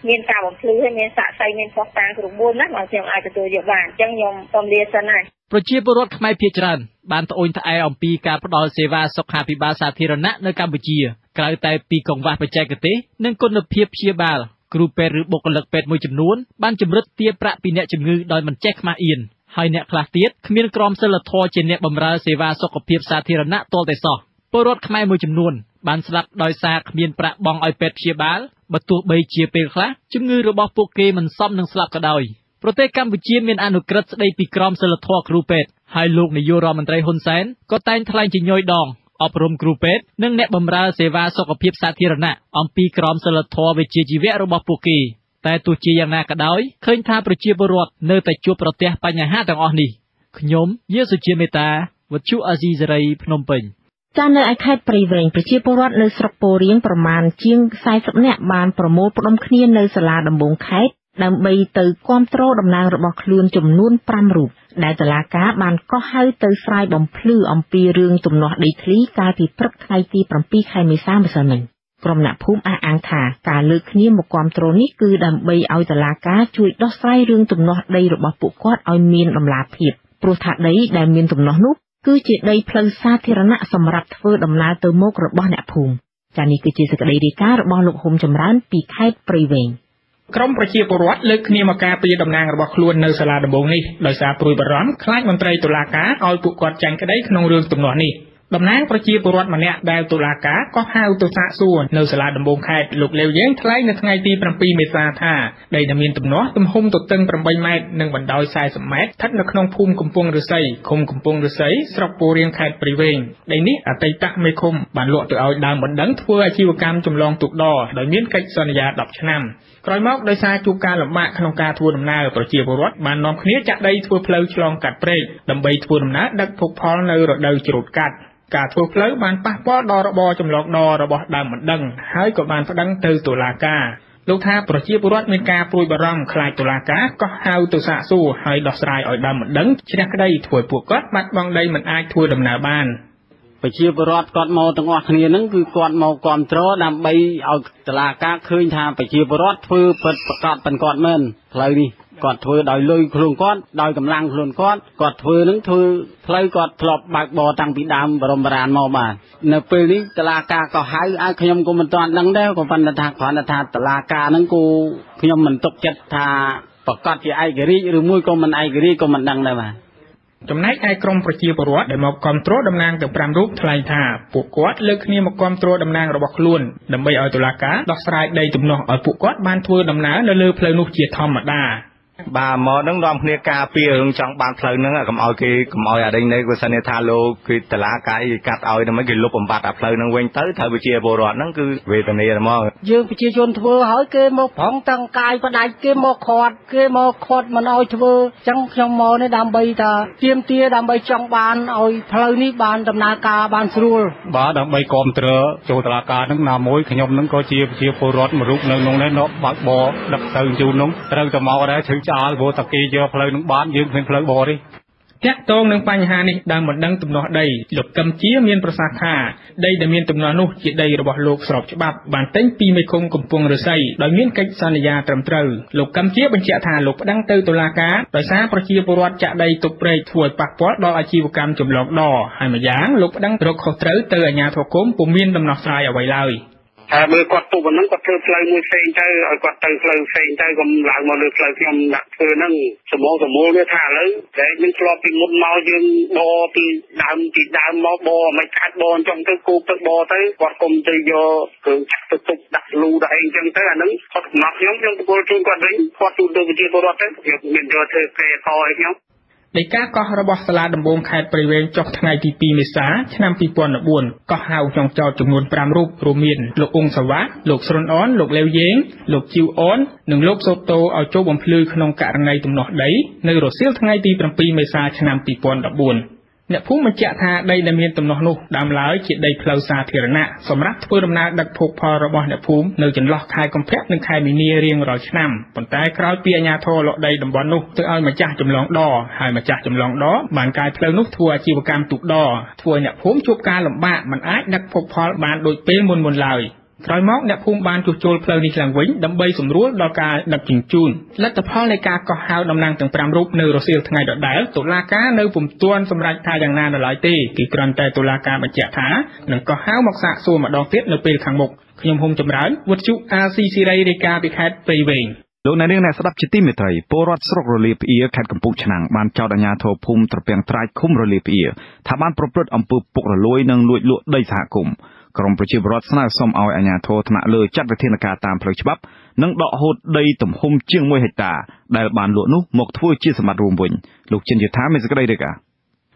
មានការបំភ្លឺហើយមានសាក់សីមានផុសតាងគ្រប់4ណាបើខ្ញុំអាចទទួលយកបានអញ្ចឹងខ្ញុំសូមលាសិនហើយប្រជាពលរដ្ឋខ្មែរភាគច្រើនបានត្អូញត្អែអំពីការផ្តល់សេវាសុខាភិបាលសាធារណៈនៅកម្ពុជាក្រៅតែពីកង្វះបច្ចេកទេសនិងគុណភាពព្យាបាលគ្រូពេទ្យឬបុគ្គលិកពេទ្យមួយចំនួនបានជំរិតទារប្រាក់ពីអ្នកជំងឺដោយមិនចេះខ្មាស់អៀនហើយអ្នកខ្លះទៀតគ្មានក្រមសីលធម៌ជាអ្នកបម្រើសេវាសុខភាពសាធារណៈទាល់តែសោះពលរដ្ឋខ្មែរមួយចំនួនបានស្លាប់ដោយសារគ្មានប្រាក់បង់ឲ្យពេទ្យព្យាបាលបើទោះបីជាពេលខ្លះជំងឺរបស់ពួកគេមិនសមនឹងស្លាប់ក៏ដោយប្រទេសកម្ពុជាមានអនុក្រឹត្យស្តីពីក្រមសីលធម៌គ្រូពេទ្យហើយលោកនាយករដ្ឋមន្ត្រីហ៊ុនសែនក៏តែងថ្លែងជាញយដងអប់រំគ្រូពេទ្យនិងអ្នកបម្រើសេវាសុខភាពសាធារណៈអំពីក្រមសីលធម៌វិជ្ជាជីវៈរបស់ពួកគេតែទោះជាយ៉ាងណាក៏ដោយឃើញថាប្រជាពលរដ្ឋនៅតែជួបប្រទះបញ្ហាទាំងអស់នេះខ្ញុំយាសុជាមេតាវិទ្យុអាស៊ីសេរីភ្នំពេញចានៅឯខេត្តព្រៃវែងប្រជាពលរដ្ឋនៅស្រុកពោធិ៍រៀងប្រមាណជាង40នាក់បានប្រមូលផ្ដុំគ្នានៅសាលាដំបងខេត្តដើម្បីទៅគាំទ្រតំណាងរបស់ខ្លួនចំនួន5រូបដែលតុលាការបានកោះហៅទៅស្រាយបំភ្លឺអំពីរឿងទំនាស់ដីធ្លីកាលពីព្រឹកថ្ងៃទី7ខែមេសាម្សិលមិញក្រុមអ្នកភូមិអះអាងថាការលើកគ្នាមកគាំទ្រនេះគឺដើម្បីឲ្យតុលាការជួយដោះស្រាយរឿងទំនាស់ដីរបស់ពួកគាត់ឲ្យមានតម្លាភាពព្រោះថាដីដែលមានទំនាស់នោះគឺជាដីផ្លូវសាធារណៈសម្រាប់ធ្វើដំណើរទៅមុខរបស់អ្នកភូមិចា៎នេះគឺជាសេចក្តីរាយការណ៍របស់លោកហ៊ុំចម្រើនពីខេត្តព្រៃវែងក្រុមប្រជាពលរដ្ឋលើកគ្នាមកការពារតំណាងរបស់ខ្លួននៅសាលាដំបងនេះដោយសារព្រួយបារម្ភខ្លាចមន្ត្រីតុលាការឲ្យពួកគាត់ចាញ់ក្តីក្នុងរឿងទំនាស់នេះតំណាងប្រជាពលរដ្ឋម្នាក់ដែលតុលាការក៏ហៅទៅសាកសួរនៅសាលាដំបងខេត្តលោកលាវយើងថ្លែងនៅថ្ងៃទី7មេសាថាដីដែលមានទំនាស់ទំហំទទឹង8ម៉ែត្រនិងបណ្ដោយ40ម៉ែត្រស្ថិតនៅក្នុងភូមិកំពង់ឫស្សីឃុំកំពង់ឫស្សីស្រុកពោធិ៍រៀងខេត្តព្រៃវែងដីនេះអតីតមេឃុំបានលក់ទៅឲ្យដើមបណ្ដឹងធ្វើអាជីវកម្មចម្លងទូកដរដោយមានកិច្ចសន្យា10ឆ្នាំក្រោយមកដោយសារជួបការលំបាកក្នុងការធ្វើដំណើរប្រជាពលរដ្ឋបាននាំគ្នាចាក់ដីធ្វើផ្លូវឆ្លងកាត់ព្រែកដើម្បីធ្វើដំណើរដឹកភោគផលនៅរដូវច្រូតកាត់ការធ្វើផ្លូវបានប៉ះពាល់ដល់របរចម្លងដររបស់ដើមបណ្ដឹងហើយក៏បានប្តឹងទៅតុលាការលោកថាប្រជាពលរដ្ឋមានការព្រួយបារម្ភខ្លាចតុលាការក៏ហៅទៅសាកសួរហើយដោះស្រាយឲ្យដើមបណ្ដឹងឈ្នះក្តីធ្វើពួកគាត់បាត់បង់ដីមិនអាចធ្វើដំណើរបានប្រជាពលរដ្ឋគាត់មកទាំងអស់គ្នាហ្នឹងគឺគាត់មកគ្រប់គ្រងដើម្បីឲ្យតុលាការឃើញថាប្រជាពលរដ្ឋធ្វើពិតប្រកបប៉ុនគាត់មែនផ្លូវនេះគាត់ធ្វើដោយលុយខ្លួនគាត់ដោយកម្លាំងខ្លួនគាត់ធ្វើនឹងធ្វើផ្លូវគាត់ធ្លាប់បើកបរតាំងពីដើមបរមរានមកបាទនៅពេលនេះតុលាការក៏ហៅឲ្យខ្ញុំក៏មិនទាន់ដឹងដែរក៏ប៉ុន្តែថាគ្រាន់តែថាតុលាការហ្នឹងគូខ្ញុំមិនទុកចិត្តថាប្រកាសជាឯករាជ្យឬមួយក៏មិនឯករាជ្យក៏មិនដឹងដែរបាទចំណែកឯក្រុមប្រជាពលរដ្ឋដែលមកគាំទ្រតំណាងទាំង5រូបថ្លែងថាពួកគាត់លើកគ្នាមកគាំទ្រតំណាងរបស់ខ្លួនដើម្បីឲ្យតុលាការដោះស្រាយដីទំនាស់ឲ្យពួកគាត់បានធ្វើដំណើរនៅលើផ្លូវនោះជាធម្មតាបាទមកនឹងនាំគ្នាការពាររឿងចង់បានផ្លូវហ្នឹងកុំឲ្យអាដេញនេះគាត់សិនថាលោកគឺតឡាកាយកាត់ឲ្យដើម្បីគេលុបបំបត្តិអាផ្លូវហ្នឹងវិញទៅត្រូវប្រជាពលរដ្ឋហ្នឹងគឺវេទនាហ្មងយើងប្រជាជនធ្វើហើយគេមកប្រងតាំងកាយផ្ដាច់គេមកខាត់មិនឲ្យធ្វើអញ្ចឹងខ្ញុំមកនេះដើម្បីថាទាមទារដើម្បីចង់បានឲ្យផ្លូវនេះបានដំណើរការបានស្រួលបាទដើម្បីគាំទ្រចូលតឡាការហ្នឹងណាមួយខ្ញុំហ្នឹងក៏ជាប្រជាពលរដ្ឋមួយរូបនៅក្នុងនេះនោះបើកបរដឹកទៅជូននោះត្រូវតែមកដែរឈឺឆ្អាលព្រោះតាគេយកផ្លូវនឹងបានយើងគ្មានផ្លូវបរទេ តាក់ទងនឹងបញ្ហានេះដើមបណ្ដឹងទំនាស់ដីលោកកឹមជាមានប្រសាសន៍ថាដីដែលមានទំនាស់នោះជាដីរបស់លោកស្របច្បាប់បានទិញពីមេឃុំកំពង់ឫស្សីដោយមានកិច្ចសន្យាត្រឹមត្រូវលោកកឹមជាបញ្ជាក់ថាលោកប្តឹងទៅតុលាការដោយសារប្រជាពលរដ្ឋចាក់ដីទុកព្រែកធ្វើឲ្យប៉ះពាល់ដល់អាជីវកម្មចម្លងដហើយម្យ៉ាងលោកប្តឹងរកខុសត្រូវទៅអាជ្ញាធរគុំពុំមានដំណោះស្រាយអ្វីឡើយហើយមើលគាត់ពុកហ្នឹងគាត់ធ្វើផ្លូវមួយផ្សេងទៅឲ្យគាត់ទៅផ្លូវផ្សេងទៅកុំឡើងមកលើផ្លូវខ្ញុំដាក់ធ្វើហ្នឹងសមូលវាថាឥឡូវតែយើងធ្លាប់ពីមុនមកយើងបពីដើមមកបមិនខាត់បអញ្ចឹងទៅគូទឹកបទៅគាត់គុំទៅយកគ្រឿងចាក់ទៅទុកដាក់លូដាក់អីអញ្ចឹងទៅអាហ្នឹងគាត់កំណត់ខ្ញុំប្រគល់ជូនគាត់វិញគាត់ទូទៅវិជាពលរដ្ឋទៅខ្ញុំមានយកធ្វើកែកឲ្យខ្ញុំដីកាកោះរបស់សាលាដំបងខេត្តព្រៃវែងចុះថ្ងៃទី2មេសាឆ្នាំ2014កោះហៅចុងចោតចំនួន5រូបរួមមានលោកអ៊ុងសាវ៉ាលោកស្រុនអនលោកលាវយេងលោកជីវអននិងលោកសូតូឲ្យចូលបំភ្លឺក្នុងករណីទំនាស់ដីនៅរសៀលថ្ងៃទី7មេសាឆ្នាំ2014អ្នកភូមិបញ្ជាក់ថាដីដែលមានទំនាស់នោះដើមឡើយជាដីផ្លូវសាធារណៈសម្រាប់ធ្វើដំណើរដឹកភោគផលរបស់អ្នកភូមិនៅចន្លោះខែកុម្ភៈនិងខែមីនារៀងរាល់ឆ្នាំប៉ុន្តែក្រោយពីអាជ្ញាធរលក់ដីតំបន់នោះទៅឲ្យម្ចាស់ចម្លងដហើយម្ចាស់ចម្លងដបានកែផ្លូវនោះធ្វើអាជីវកម្មទូកដធ្វើឲ្យអ្នកភូមិជួបការលំបាកមិនអាចដឹកភោគផលបានដូចពេលមុនឡើយក្រោយមកអ្នកភូមិបានជួសជុលផ្លូវនេះឡើងវិញដើម្បីសម្រួលដល់ការដឹកជញ្ជូនលទ្ធផលនៃការកោះហៅតំណាងទាំង5រូបនៅរសៀលថ្ងៃដដែលតុលាការនៅពុំទាន់សម្រេចថាយ៉ាងណានៅឡើយទេគឺគ្រាន់តែតុលាការបញ្ជាក់ថានឹងកោះហៅមកសាកសួរម្ដងទៀតនៅពេលខាងមុខខ្ញុំហ៊ុំចម្រើនវុទ្ធុ RC សេរីរាយការណ៍ពីខេត្តព្រៃវែងលោកអ្នកនាងអ្នកស្ដាប់ជាទីមេត្រីពលរដ្ឋស្រុករលាផ្អៀខេត្តកំពង់ឆ្នាំងបានចោទអាជ្ញាធរភូមិត្រពាំងត្រាចឃុំរលាផ្អៀថាបានប្រព្រឹត្តអំពើពុករលួយនិងលួចលក់ដីសហគមន៍ក្រមប្រជាពលរដ្ឋស្នើសុំឲ្យអាជ្ញាធរថ្នាក់លើចាត់វិធានការតាមផ្លូវច្បាប់និងដកហូតដីទំហំជាង1ហិកតាដែលបានលក់នោះមកធ្វើជាសម្បត្តិរួមវិញលោកចិនយុធាមានសេចក្តីរាយការណ៍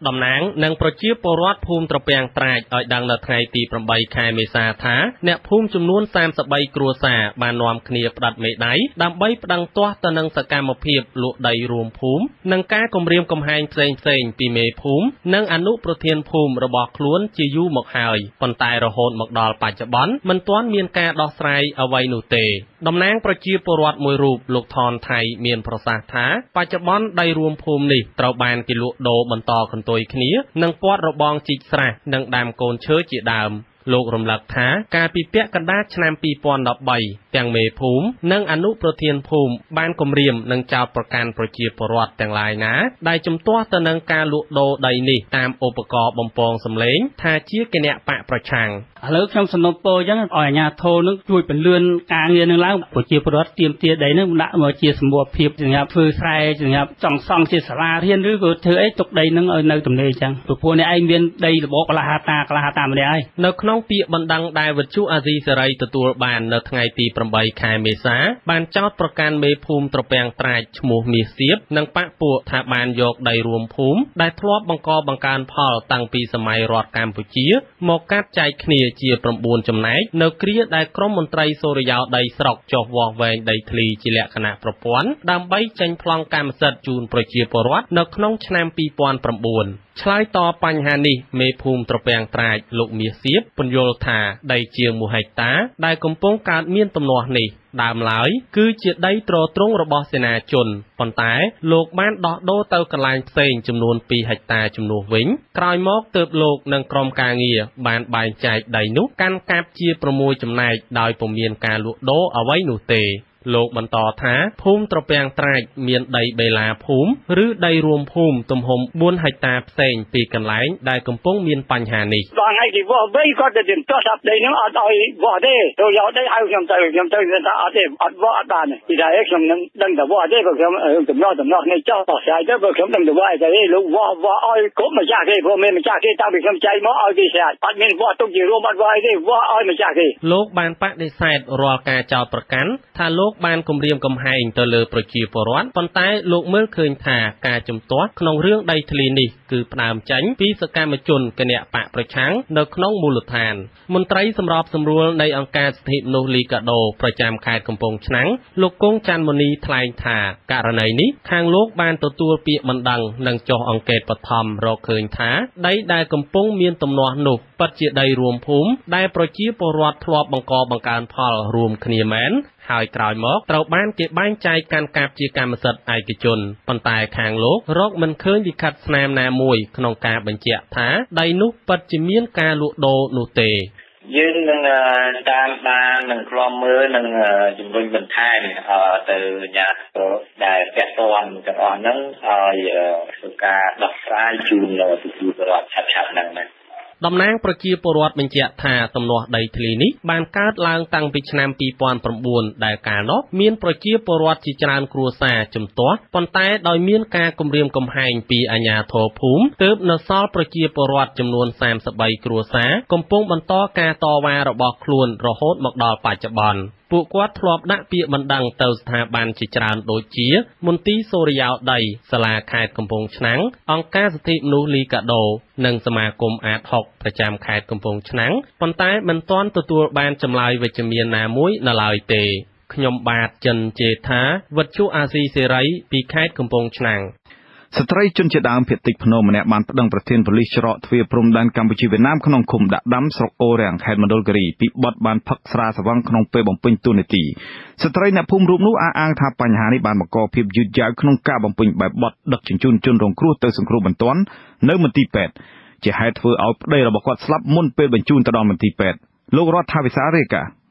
តំណាងនិងប្រជាពលរដ្ឋភូមិត្រពាំងត្រាចឲ្យដឹងនៅថ្ងៃទី8ខែមេសាថាអ្នកភូមិចំនួន33គ្រួសារបាននាំគ្នាផ្តិតមេដៃដើម្បីប្តឹងទាស់ទៅនឹងសកម្មភាពលក់ដីរួមភូមិនិងការគំរាមកំហែងផ្សេងពីមេភូមិនិងអនុប្រធានភូមិរបស់ខ្លួនជាយូរមកហើយប៉ុន្តែរហូតមកដល់បច្ចុប្បន្នមិនទាន់មានការដោះស្រាយអ្វីនោះទេតំណាងប្រជាពលរដ្ឋមួយរូបលោកថនថៃមានប្រសាសន៍ថាបច្ចុប្បន្នដីរួមភូមិនេះត្រូវបានគេលក់ដូរបន្តកន្ទុយគ្នានិងពាត់របងជីកស្រះនិងដាំកូនឈើជាដើមលោករំលឹកថាកាលពីពាក់កណ្ដាលឆ្នាំ2013ទាំងមេភូមិនិងអនុប្រធានភូមិបានគំរាមនិងចោទប្រកាន់ប្រជាពលរដ្ឋទាំងឡាយណាដែលជំទាស់ទៅនឹងការលក់ដូរដីនេះតាមឧបករណ៍បំពងសម្លេងថាជាគណៈបកប្រឆាំងឥឡូវខ្ញុំសំណូមពរអញ្ចឹងឲ្យអាជ្ញាធរនឹងជួយពន្លឿនការងារនឹងឡើងប្រជាពលរដ្ឋទាមទារដីនឹងដាក់មកជាសម្បត្តិភាពសម្រាប់ធ្វើស្រែសម្រាប់ចង់សង់ជាសាលារៀនឬក៏ធ្វើអីទុកដីនឹងឲ្យនៅទំនេរអញ្ចឹងព្រោះនេះឯងមានដីរបបកលះតាម្នាក់ហើយនៅក្នុងពាក្យបណ្ដឹងដែលវិទ្យុអាស៊ីសេរីទទួលបាននៅថ្ងៃទី8ខែមេសាបានចោទប្រកាន់មេភូមិត្រពាំងត្រាចឈ្មោះមាសសៀបនិងបកពួកថាបានយកដីរួមភូមិដែលធ្លាប់បង្កបង្កើនផលតាំងពីសម័យរដ្ឋកម្ពុជាមកកាត់ចែកគ្នាជា9ចំណែកនៅគ្រាដែលក្រមមន្ត្រីសូរិយោដីស្រុកចុះវាស់វែងដីធ្លីជាលក្ខណៈប្រព័ន្ធដើម្បីចេញប្លង់កម្មសិទ្ធិជូនប្រជាពលរដ្ឋនៅក្នុងឆ្នាំ2009ឆ្លើយតបបញ្ហានេះមេភូមិត្រពាំងត្រាចលោកមាសសៀបពន្យល់ថាដីជាង1ហិកតាដែលកំពុងកើតមានទំនាស់នេះដើមឡើយគឺជាដីទ្រទ្រង់របស់សេនាជនប៉ុន្តែលោកបានដោះដូរទៅកន្លែងផ្សេងចំនួន2ហិកតាជំនួសវិញក្រោយមកទើបលោកនិងក្រុមការងារបានបែងចែកដីនោះកាន់កាប់ជា6ចំណែកដោយពុំមានការលក់ដូរអ្វីនោះទេលោកបន្តថាភូមិត្រពាំងត្រាចមានដីបេឡាភូមិឬដីរួមភូមិទំហំ4ហិកតាផ្សេងពីកន្លែងដែលកំពុងមានបញ្ហានេះដល់ថ្ងៃទីវាស់វិញគាត់ទៅទាស់ដីនឹងអត់ឲ្យវាស់ទេទៅយកដីឲ្យខ្ញុំទៅថាអត់ទេអត់វាស់អត់បានពីតែខ្ញុំនឹងដឹងតែវាស់ទេព្រោះខ្ញុំតំណនេះចោះតោះស្រាយទៅព្រោះខ្ញុំដឹងតែវាស់តែលោកវាស់ឲ្យគ្រប់ម្ចាស់គេព្រោះមានម្ចាស់គេតាំងពីខ្ញុំចៃមកឲ្យគេស្រាយអត់មានវាស់ទុកជារួមអត់វាស់ទេវាស់ឲ្យម្ចាស់គេលោកបានបដិសេធរាល់ការចោទប្រកាន់ថាលោកបានគំរាមកំហែងទៅលើប្រជាពលរដ្ឋប៉ុន្តែលោកមើលឃើញថាការជំទាស់ក្នុងរឿងដីធ្លីនេះ គឺផ្ដើមចេញពីសកម្មជនគណបកប្រឆាំងនៅក្នុងមូលដ្ឋានមន្ត្រីសម្របសម្រួលនៃអង្គការសិទ្ធិមនុស្សលីកាដូប្រចាំខេត្តកំពង់ឆ្នាំងលោកគង់ច័ន្ទមុនីថ្លែងថាករណីនេះខាងលោកបានទទួលពាក្យបណ្ដឹងនិងចុះអង្កេតបឋមរកឃើញថាដីដែលកំពុងមានទំនាស់នោះពិតជាដីរួមភូមិដែលប្រជាពលរដ្ឋធ្លាប់បង្កបង្កើនផលរួមគ្នាមែនហើយក្រោយមកត្រូវបានគេបែងចែកកាន់កាប់ជាកម្មសិទ្ធិឯកជនប៉ុន្តែខាងលោករកមិនឃើញលិខិតស្នាមណាមួយក្នុងការបញ្ជាក់ថាដីនោះពិតជាមានការលក់ដូរនោះទេយើងនឹងតាមដាននឹងក្លំមើលនឹងជំរុញបន្ថែមទៅអាជ្ញាធរដែលពាក់ព័ន្ធទាំងអស់ហ្នឹងឲ្យធ្វើការដោះស្រាយជូនប្រជាពលរដ្ឋឆាប់ៗហ្នឹងណាតំណាងប្រជាពលរដ្ឋបញ្ជាក់ថាទំនាស់ដីធ្លីនេះបានកើតឡើងតាំងពីឆ្នាំ2009ដែលកាលនោះមានប្រជាពលរដ្ឋជាច្រើនគ្រួសារជំទាស់ប៉ុន្តែដោយមានការគំរាមកំហែងពីអាជ្ញាធរភូមិទើបនៅសល់ប្រជាពលរដ្ឋចំនួន33គ្រួសារកំពុងបន្តការតវ៉ារបស់ខ្លួនរហូតមកដល់បច្ចុប្បន្នពួកគាត់ធ្លាប់ដាក់ពាក្យបណ្ដឹងទៅស្ថាប័នជាច្រើនដូចជាមន្ទីរសូរិយោដីសាលាខេត្តកំពង់ឆ្នាំងអង្គការសិទ្ធិមនុស្សលីកាដូនិងសមាគមអាត60ប្រចាំខេត្តកំពង់ឆ្នាំងប៉ុន្តែមិនទាន់ទទួលបានចម្លើយវិជ្ជមានណាមួយនៅឡើយទេខ្ញុំបាទចិនជេថាវិទ្យុអាស៊ីសេរីពីខេត្តកំពង់ឆ្នាំងស្ត្រីជនជាតិដើមភាគតិចភ្នំម្នាក់បានប្តឹងប្រធានប៉ូលីសច្រកទ្វារព្រំដែនកម្ពុជាវៀតណាមក្នុងឃុំដាក់ដាំស្រុកអូរាំងខេត្តមណ្ឌលគិរីពីបទបានផឹកស្រាស្វឹងក្នុងពេលបំពេញតួនាទីស្ត្រីអ្នកភូមិរូបនោះអះអាងថាបញ្ហានេះបានបង្កភាពយឺតយ៉ាវក្នុងការបំពេញបែបបទដឹកជញ្ជូនជនរងគ្រោះទៅសង្គ្រោះបន្ទាន់នៅមន្ទីរពេទ្យជាហេតុធ្វើឲ្យប្តីរបស់គាត់ស្លាប់មុនពេលបញ្ជូនទៅដល់មន្ទីរពេទ្យលោក រដ្ឋាភិបាលរាយការណ៍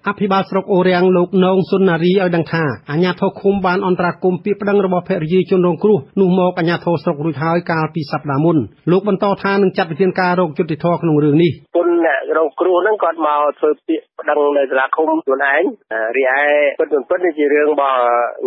អភិបាលស្រុកអូរាំងលោកនងសុនណារីឲ្យដឹងថាអាជ្ញាធរឃុំបានអន្តរាគមន៍ពាក្យប្តឹងរបស់ភរិយាជនរងគ្រោះនោះមកអាជ្ញាធរស្រុករួចហើយកាលពីសប្តាហ៍មុនលោកបន្តថានឹងចាត់វិធានការរកយុត្តិធម៌ក្នុងរឿងនេះគុណអ្នករងគ្រោះហ្នឹងគាត់មកធ្វើពាក្យប្តឹងនៅសាលាឃុំខ្លួនឯងរីឯពិតនេះជារឿងរបស់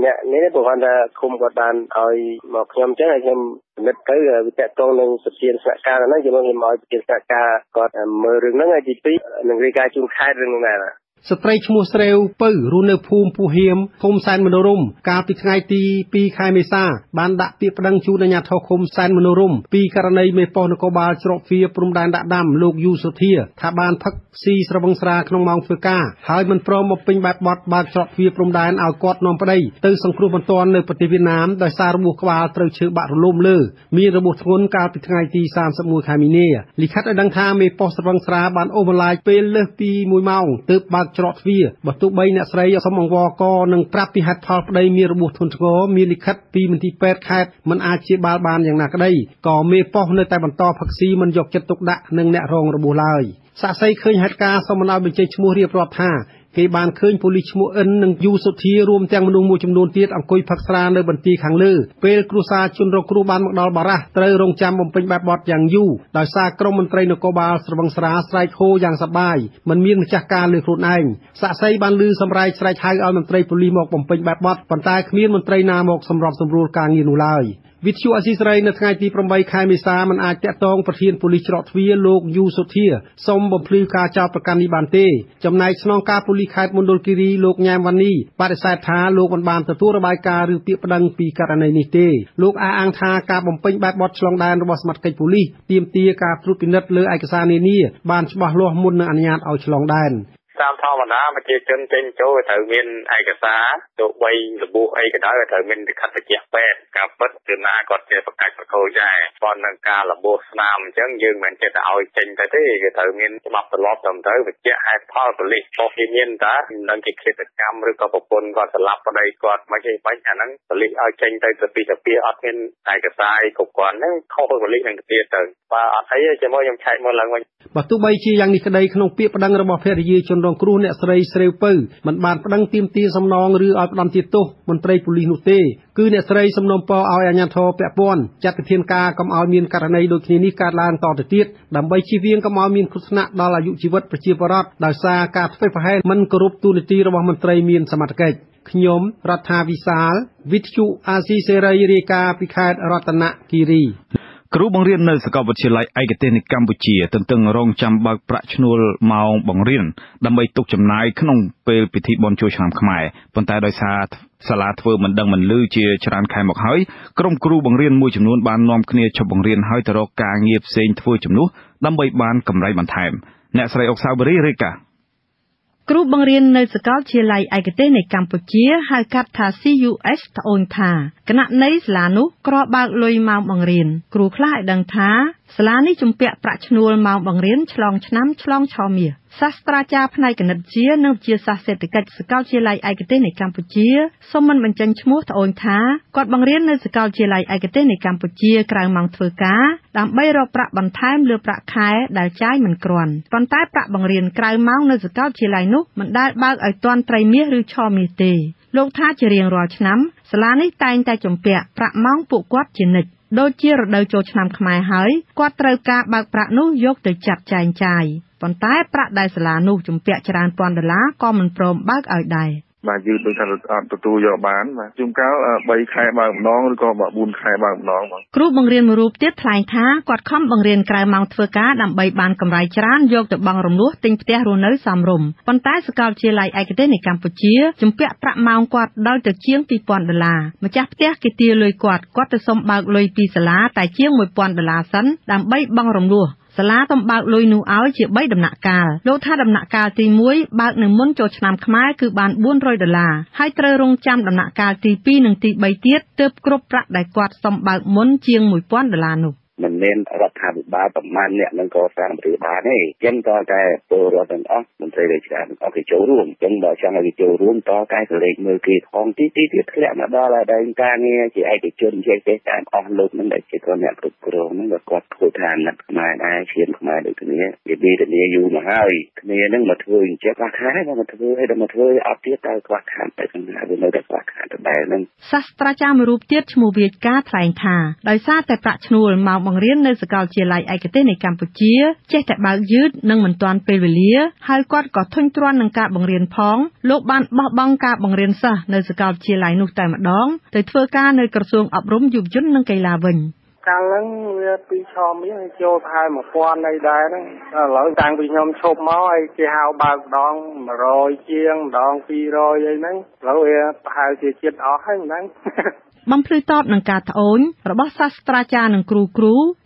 អ្នកនេះព្រោះថាឃុំគាត់បានឲ្យមកខ្ញុំអញ្ចឹងឲ្យខ្ញុំពិនិត្យទៅវាតកតងនឹងប្រធានស្នាក់ការហ្នឹងជាមួយខ្ញុំឲ្យប្រធានស្នាក់ការគាត់មើលរឿងហ្នឹងហើយទី2នឹងរាយការណ៍ជូនខេត្តរឿងហ្នឹងដែរស្ត្រីឈ្មោះស្រាវពៅរស់នៅភូមិពោះហៀមឃុំសែនមនោរម្យកាលពីថ្ងៃទី2ខែមេសាបានដាក់ពាក្យប្តឹងជូនអាជ្ញាធរឃុំសែនមនោរម្យពីករណីមេប៉ុស្តិ៍នគរបាលច្រកទ្វារព្រំដែនដាក់ដាំលោកយូសុធាថាបានផឹកស៊ីស្រវឹងស្រាក្នុងម៉ោងធ្វើការហើយមិនព្រមមកពេញបែបបទបើកច្រកទ្វារព្រំដែនឲ្យគាត់នាំប្តីទៅសង្គ្រោះបន្ទាន់នៅប្រទេសវៀតណាមដោយសាររបួសក្បាលត្រូវឈើបាក់រលំលើមានរបួសធ្ងន់កាលពីថ្ងៃទី31ខែមីនាលិខិតឲ្យដឹងថាមេប៉ុស្តិ៍ស្រវឹងស្រាបានអូសបន្លាយពេលលើសពី1ម៉ោងទើបបើកច្រកទ្វារបើទោះបីអ្នកស្រីសុំអង្វរក៏នឹងប្រាប់ពីហេតុផលប្តីមានរបួសធ្ងន់ធ្ងរមានលិខិតពីមន្ទីរពេទ្យខេត្តមិនអាចព្យាបាលបានយ៉ាងណាក្តីក៏មេប៉ុស្តិ៍នៅតែបន្តផឹកស៊ីមិនយកចិត្តទុកដាក់នឹងអ្នករងរបួសឡើយសាក្សីឃើញហេតុការណ៍សូមឲ្យបញ្ចេញឈ្មោះរៀបរាប់ថាគេបានឃើញប៉ូលីសឈ្មោះអិននិងយូសុធារួមទាំងមនុស្សមួយចំនួនទៀតអង្គុយផឹកស្រានៅបន្ទាយខាងលើពេលគ្រួសារជនរងគ្រោះបានមកដល់បារាសត្រូវរងចាំបំពេញបែបបទយ៉ាងយូរដោយសារក្រុមមន្ត្រីនគរបាលស្រវឹងស្រាស្រែកហូយ៉ាងសប្បាយមិនមានម្ចាស់ការលើខ្លួនឯងសាក្សីបានឮសម្រែកស្រែកហៅឲ្យមន្ត្រីប៉ូលីសមកបំពេញបែបបទប៉ុន្តែគ្មានមន្ត្រីណាមកសម្របសម្រួលការងារនោះឡើយវិទ្យុអាស៊ីសេរីនៅថ្ងៃទី8ខែមេសាមិនអាចតាក់ទងប្រធានប៉ូលីសច្រកទ្វារលោកយូសុធាសូមបំភ្លឺការចោទប្រកាន់នេះបានទេចំណែកស្នងការប៉ូលីសខេត្តមណ្ឌលគិរីលោកញ៉ែមវ៉ានីបដិសេធថាលោកមិនបានទទួលរបាយការណ៍ឬពាក្យប្តឹងពីករណីនេះទេលោកអះអាងថាការបំពេញបែបបទឆ្លងដែនរបស់សមត្ថកិច្ចប៉ូលីសទាមទារការត្រួតពិនិត្យលើឯកសារនានាបានច្បាស់លាស់មុននឹងអនុញ្ញាតឲ្យឆ្លងដែនតាមធម្មតាប្រជាជនចេញចូលត្រូវមានឯកសារទោះបីរបួសអីក៏ដោយត្រូវមានលិខិតបញ្ជាក់ពេទ្យការពិតគឺណាគាត់ជាប្រកាសប្រកោដែរប៉ុន្តែការរបួសស្នាមអញ្ចឹងយើងមិនចេះតែឲ្យចេញទៅទេគេត្រូវមានច្បាប់ទម្លាប់ត្រឹមត្រូវបញ្ជាក់ហេតុផលប៉ូលីសក៏គេមានតានឹងជាឃាតកម្មឬក៏ប្រពន្ធគាត់ស្លាប់ប្តីគាត់មិនអីបាច់អាហ្នឹងប៉ូលីសឲ្យចេញទៅពីអត់មានឯកសារអីគ្រប់គ្រាន់ហ្នឹងខុសប៉ូលីសនឹងទៀតទៅបើអត់អីជាមួយខ្ញុំឆែកមើលឡើងវិញបើទោះបីជាយ៉ាងនេះក្តីក្នុងពាក្យប្តឹងរបស់ភរិយាជនរងគ្រោះអ្នកស្រីស្រាវពៅមិនបានប្តឹងទាមទារសំណងឬឲ្យផ្តន្ទាទោសមន្ត្រីប៉ូលីសនោះទេគឺអ្នកស្រីសំណូមពរឲ្យអាជ្ញាធរពាក់ព័ន្ធចាត់វិធានការកុំឲ្យមានករណីដូចគ្នានេះកើតឡើងតទៅទៀតដើម្បីជៀសវាងកុំឲ្យមានគ្រោះថ្នាក់ដល់អាយុជីវិតប្រជាពលរដ្ឋដោយសារការធ្វេសប្រហែសមិនគោរពទូនាទីរបស់មន្ត្រីមានសមត្ថកិច្ចខ្ញុំរដ្ឋាវិសាលវិទ្យុអាស៊ីសេរីរាយការណ៍ពីខេត្តរតនគិរី គ្រូបង្រៀននៅសាកលវិទ្យាល័យឯកទេសនៃកម្ពុជាទន្ទឹងរង់ចាំបើកប្រាក់ឈ្នួលម៉ោងបង្រៀនដើម្បីទុកចំណាយក្នុងពេលពិធីបុណ្យចូលឆ្នាំខ្មែរប៉ុន្តែដោយសារសាលាធ្វើមិនដឹងមិនឮជាច្រើនខែមកហើយក្រុមគ្រូបង្រៀនមួយចំនួនបាននាំគ្នាឈប់បង្រៀនហើយទៅរកការងារផ្សេងធ្វើជំនួសដើម្បីបានកម្រៃបន្ថែមអ្នកស្រីអុកសាវរីរាយការណ៍គ្រូបង្រៀននៅសាកលវិទ្យាល័យឯកទេសនៃកម្ពុជាហៅកាត់ថា CUS ត្អូញថាគណៈនៃសាលានោះក្របើកលុយម៉ោងបង្រៀនគ្រូខ្លះឲ្យដឹងថាសាលានេះជំពាក់ប្រាក់ឈ្នួលម៉ោងបង្រៀនឆ្លងឆ្នាំឆ្លងឆមាសសាស្ត្រាចារ្យផ្នែកគណិតវិទ្យានិងវិទ្យាសាស្ត្រសេដ្ឋកិច្ចសាកលវិទ្យាល័យឯកទេសនៃកម្ពុជាសូមមិនបញ្ចេញឈ្មោះត្អូញថាគាត់បង្រៀននៅសាកលវិទ្យាល័យឯកទេសនៃកម្ពុជាក្រៅម៉ោងធ្វើការដើម្បីរកប្រាក់បន្ថែមលើប្រាក់ខែដែលចាយមិនគ្រាន់ប៉ុន្តែប្រាក់បង្រៀនក្រៅម៉ោងនៅសាកលវិទ្យាល័យនោះមិនដែលបើកឲ្យទាន់ត្រីមាសឬឆមាសទេលោកថាជារៀងរាល់ឆ្នាំសាលានេះតែងតែជំពាក់ប្រាក់ម៉ោងពួកគាត់ជានិច្ចដូចជារដូវចូលឆ្នាំខ្មែរហើយគាត់ត្រូវការបើកប្រាក់នោះយកទៅចាត់ចែងចាយប៉ុន្តែប្រាក់ដែលសាលានោះជំពាក់ច្រើនពាន់ដុល្លារក៏មិនព្រមបើកឲ្យដែរបាទយឺតដូចថាអត់ទទួលយកបានបាទជួនកាល3ខែបើកម្ដងឬក៏4ខែបើកម្ដងបាទគ្រូបង្រៀនមួយរូបទៀតថ្លែងថាគាត់ខំបង្រៀនក្រៅម៉ោងធ្វើការដើម្បីបានកម្រៃច្រើនយកទៅបង់រំលោះទិញផ្ទះរស់នៅសមរម្យប៉ុន្តែសាកលវិទ្យាល័យឯកទេសនៃកម្ពុជាជំពាក់ប្រាក់ម៉ោងគាត់ដល់ទៅជាង$2,000ម្ចាស់ផ្ទះគេទារលុយគាត់ទៅសុំបើកលុយពីសាលាតែជាង$1,000សិនដើម្បីបង់រំលោះសាលាទំបើកលុយនោះឲ្យជា3ដំណាក់កាលលោកថាដំណាក់កាលទី1បើកនៅមុនចូលឆ្នាំខ្មែរគឺបាន$400ហើយត្រូវរងចាំដំណាក់កាលទី2និងទី3ទៀតទើបគ្រប់ប្រាក់ដែលគាត់សុំបើកមុនជាង$1,000នោះមិនមែនរដ្ឋាភិបាលប្រមាណអ្នកនឹងកសាងប្រទេសបានទេអញ្ចឹងតើតែពលរដ្ឋទាំងអស់មន្ត្រីរាជការទាំងអស់គេចូលរួមអញ្ចឹងបើចង់ឲ្យគេចូលរួមតើតែកលេចមើលគេផងទីទៀតធ្លាក់មកដល់ហើយការងារជាឯកជនជាទេតាមអស់លោកនឹងដែលជាគាត់អ្នកគ្រប់គ្រងនឹងគាត់ធ្វើថាអ្នកខ្មែរដែរឈាមខ្មែរដូចគ្នានិយាយទៅយូរមកហើយគ្នានឹងមកធ្វើអញ្ចឹងគាត់ខែមកធ្វើឲ្យដល់មកធ្វើអត់ទៀតតើគាត់ខានទៅខាងណាវានៅតែគាត់ខានទៅដែរនឹងសាស្ត្រាចារ្យមួយរូបទៀតឈ្មោះវាចការថ្លែងថាដោយសារតែប្រាក់ឈ្នួលម៉ោងបង្រៀននៅសាកលវិទ្យាល័យឯកទេសនៃកម្ពុជាចេះតែបើកយឺតនិងមិនទាន់ពេលវេលាហើយគាត់ក៏ធុញទ្រាន់នឹងការបង្រៀនផងលោកបានបោះបង់ការបង្រៀនសិស្សនៅសាកលវិទ្យាល័យនោះតែម្ដងទៅធ្វើការនៅក្រសួងអប់រំយុវជននិងកីឡាវិញកាលហ្នឹងវាពីឆមាសចូលប្រហែល1000នៃដែរហ្នឹងឥឡូវតាំងពីខ្ញុំឈប់មកឲ្យគេហៅបើកម្ដង100ជាងម្ដង200អីហ្នឹងឥឡូវវាប្រហែលជាចិត្តអស់ហើយហ្នឹងបំភ្លឺតបនឹងការត្អូញរបស់សាស្ត្រាចារ្យនិងគ្រូ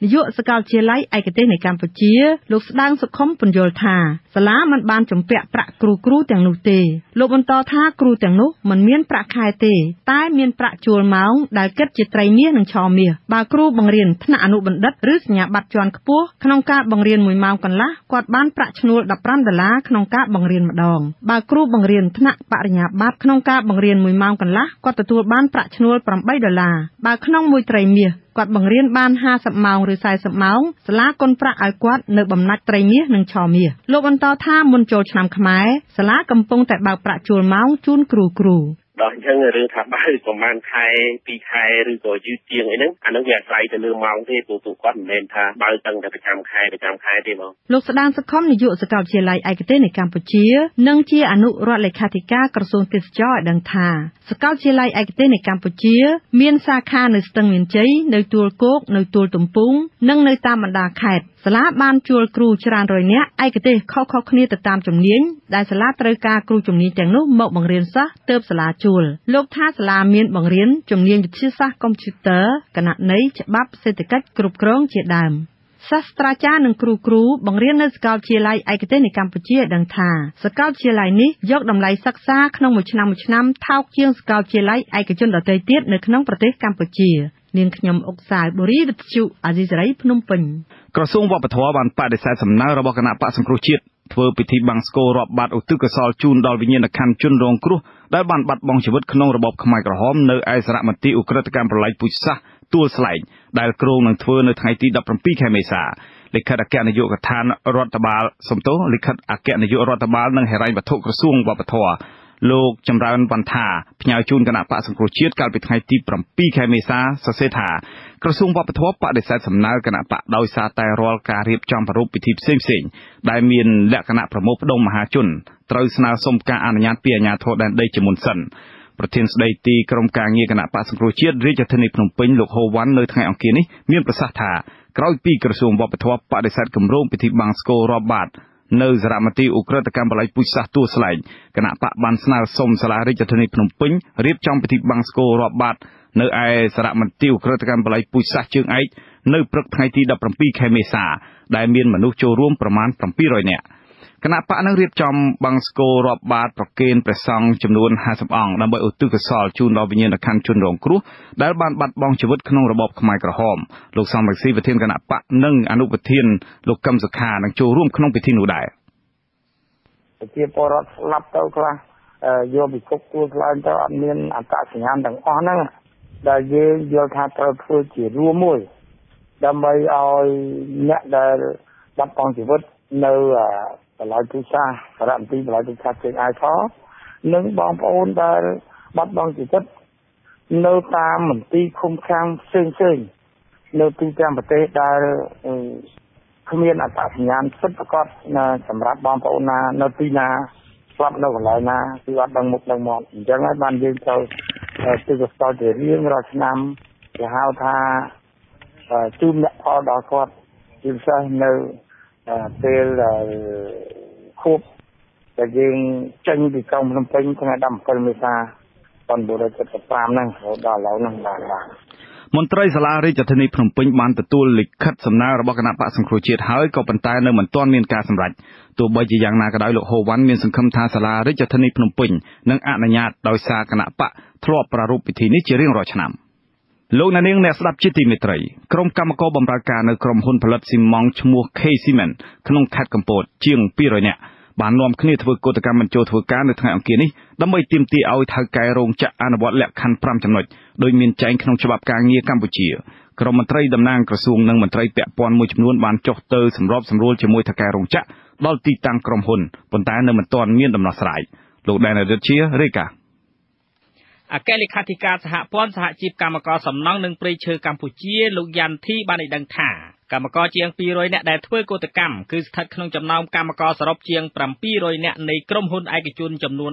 នាយកសាកលវិទ្យាល័យឯកទេសនៃកម្ពុជាលោកស្ដាងសុខុមពន្យល់ថាសាលាមិនបានជំពាក់ប្រាក់គ្រូទាំងនោះទេលោកបន្តថាគ្រូទាំងនោះមិនមានប្រាក់ខែទេតែមានប្រាក់ជួលម៉ោងដែលគិតជាត្រីមាសនិងឆមាសបើគ្រូបង្រៀនថ្នាក់អនុបណ្ឌិតឬសញ្ញាបត្រជាន់ខ្ពស់ក្នុងការបង្រៀន1ម៉ោងកន្លះគាត់បានប្រាក់ឈ្នួល$15ក្នុងការបង្រៀនម្ដងបើគ្រូបង្រៀនថ្នាក់បរិញ្ញាបត្រក្នុងការបង្រៀន1ម៉ោងកន្លះគាត់ទទួលបានប្រាក់ឈ្នួល$8បើក្នុងមួយត្រីមាសគាត់បង្រៀនបាន50ម៉ោងឬ40ម៉ោងសាលាគុណប្រាក់ឲ្យគាត់នៅបំណាច់ត្រីមាសនិងឆមាសលោកបន្តថាមុនចូលឆ្នាំខ្មែរសាលាកំពុងតែបើកប្រាក់ជួលម៉ោងជូនគ្រូដល់អញ្ចឹងរឿងថាបើប្រហែលខែ2ខែឬក៏យឺតជាងអីហ្នឹងអានឹងវាអាស្រ័យទៅលើម៉ោងទេពួកគាត់មិនមែនថាបើតាំងតែប្រចាំខែទេបងលោកស្ដាងសុខុមនាយកសាកលវិទ្យាល័យឯកទេសនៃកម្ពុជានិងជាអនុរដ្ឋលេខាធិការក្រសួងទេសចរណ៍ឲ្យដឹងថាសាកលវិទ្យាល័យឯកទេសនៃកម្ពុជាមានសាខានៅស្ទឹងមានជ័យនៅទួលគោកនៅទួលទំពុងនិងនៅតាមបណ្ដាខេត្តសាលាបានជួលគ្រូច្រើនរយនាក់ឯកទេសខុសៗគ្នាទៅតាមជំនាញដែលសាលាត្រូវការគ្រូជំនាញទាំងនោះមកបង្រៀនសិស្សទើបសាលាជួលលោកថាសាលាមានបង្រៀនជំនាញវិទ្យាសាស្ត្រកុំព្យូទ័រគណនេយ្យច្បាប់សេដ្ឋកិច្ចគ្រប់គ្រងជាដើមសាស្ត្រាចារ្យនិងគ្រូបង្រៀននៅសាកលវិទ្យាល័យឯកទេសនៃកម្ពុជាឲ្យដឹងថាសាកលវិទ្យាល័យនេះយកតម្លៃសិក្សាក្នុងមួយឆ្នាំថោកជាងសាកលវិទ្យាល័យឯកជនដទៃទៀតនៅក្នុងប្រទេសកម្ពុជានាងខ្ញុំអុកសាយបូរីវិទ្យុអាស៊ីសេរីភ្នំពេញក្រសួងវប្បធម៌បានបដិសេធសំណើរបស់គណៈបក្សសង្គ្រោះជាតិធ្វើពិធីបង្សុកូលរាប់បាតឧទ្ទិសកុសលជូនដល់វិញ្ញាណក្ខន្ធជនរងគ្រោះដែលបានបាត់បង់ជីវិតក្នុងរបបខ្មែរក្រហមនៅឯសារមន្ទីរឧក្រិដ្ឋកម្មប្រល័យពូជសាសន៍ទួលស្លែងដែលគ្រោងនឹងធ្វើនៅថ្ងៃទី17ខែមេសាលិខិតអគ្គនាយកដ្ឋានរដ្ឋបាលលិខិតអគ្គនាយករដ្ឋបាលនិងហិរញ្ញវត្ថុក្រសួងវប្បធម៌លោកចម្រើនវណ្ថាផ្ញើជូនគណៈបក្សសង្គ្រោះជាតិកាលពីថ្ងៃទី7ខែមេសាសរសេរថាក្រសួងវប្បធម៌បដិសេធសំណើគណៈបកដោយសារតែរាល់ការរៀបចំប្រារព្ធពិធីផ្សេងៗដែលមានលក្ខណៈប្រមូលផ្ដុំមហាជនត្រូវស្នើសុំការអនុញ្ញាតពីអាជ្ញាធរដែនដីជាមុនសិន ប្រធានស្ដីទីក្រុមការងារគណៈបកសង្គ្រោះជាតិរាជធានីភ្នំពេញលោកហូវ៉ាន់នៅថ្ងៃអង្គារនេះមានប្រសាសន៍ថាក្រោយពីក្រសួងវប្បធម៌បដិសេធគម្រោងពិធីបង្សុកូលរាប់បាតនៅសារមន្ទីរឧក្រិដ្ឋកម្មបល័យពូជសាសន៍ទួលស្លែងគណៈបកបានស្នើសុំសាលារាជធានីភ្នំពេញរៀបចំពិធីបង្សុកូលរាប់បាតនៅឯសារមន្ទីរឧក្រិដ្ឋកម្មបល័យពូជសាសន៍ជើងឯកនៅព្រឹកថ្ងៃទី17ខែមេសាដែលមានមនុស្សចូលរួមប្រមាណ700នាក់គណៈបកនឹងរៀបចំបង្សុកូលរាប់បាតប្រគេនព្រះសង្ឃចំនួន50អង្គដើម្បីឧទ្ទិសកុសលជូនដល់វិញ្ញាណក្ខន្ធជនរងគ្រោះដែលបានបាត់បង់ជីវិតក្នុងរបបខ្មែរក្រហមលោកសំរងស៊ីប្រធានគណៈបកនិងអនុប្រធានលោកកឹមសុខានឹងចូលរួមក្នុងពិធីនោះដែរប្រជាពលរដ្ឋស្លាប់ទៅខ្លះយកពិភពទួលខ្លាំងទៅអត់មានអត្តសញ្ញាណទាំងអស់ហ្នឹងដែលយើងយល់ថាត្រូវធ្វើជារួមមួយដើម្បីឲ្យអ្នកដែលបាត់បង់ជីវិតនៅបល័យពូជសាសន៍សារមន្ទីរបល័យពូជសាសន៍ជើងឯកផងនិងបងប្អូនដែលបាត់បង់ជីវិតនៅតាមមន្ទីរឃុំឃាំងផ្សេងៗនៅទូទាំងប្រទេសដែលគ្មានអត្តសញ្ញាណពិតប្រាកដសម្រាប់បងប្អូនណានៅទីណាស្លាប់នៅកន្លែងណាគឺអត់ដឹងមុខដឹងមាត់អញ្ចឹងហើយបានយើងត្រូវទិសស្ទល់ជារៀងរាល់ឆ្នាំគេហៅថាជូនអ្នកផលដល់គាត់ជាពិសេសនៅពេលខួបដែលយើងចេញពីក្រុងភ្នំពេញថ្ងៃ17មេសា1975ហ្នឹងរហូតដល់ឥឡូវហ្នឹងបាទមន្ត្រីសាលារាជធានីភ្នំពេញបានទទួលលិខិតសំណើរបស់គណៈបកសង្គ្រោះជាតិហើយក៏ប៉ុន្តែនៅមិនទាន់មានការសម្រេចទោះបីជាយ៉ាងណាក៏ដោយលោកហូវ៉ាន់មានសង្ឃឹមថាសាលារាជធានីភ្នំពេញនឹងអនុញ្ញាតដោយសារគណៈបកធ្លាប់ប្រារព្ធពិធីនេះជារៀងរាល់ឆ្នាំលោកនាងអ្នកស្ដាប់ជាទីមេត្រីក្រុមកម្មករបម្រើការនៅក្រុមហ៊ុនផលិតស៊ីម៉ង់ឈ្មោះ K Cement ក្នុងខេត្តកំពតជាង200នាក់បាននាំគ្នាធ្វើកោតកម្មបញ្ចូលធ្វើការនៅថ្ងៃអង្គារនេះដើម្បីទាមទារឲ្យថៅកែរោងចក្រអនុវត្តលក្ខខណ្ឌ5ចំណុចដោយមានចែងក្នុងច្បាប់ការងារកម្ពុជាក្រុមមន្ត្រីតំណាងក្រសួងនិងមន្ត្រីពាក់ព័ន្ធមួយចំនួនបានចុះទៅសម្របសម្រួលជាមួយថៅកែរោងចក្រដល់ទីតាំងក្រុមហ៊ុនប៉ុន្តែនៅមិនទាន់មានដំណោះស្រាយលោកដែនរិទ្ធជារាយការណ៍អគ្គលេខាធិការសហព័ន្ធសហជីពកម្មករសំណង់និងព្រៃឈើកម្ពុជាលោកយ៉ាន់ធីបានឲ្យដឹងថាកម្មករជាង200នាក់ដែលធ្វើកោតកម្មគឺស្ថិតក្នុងចំណោមកម្មករសរុបជាង700នាក់នៃក្រុមហ៊ុនឯកជនចំនួន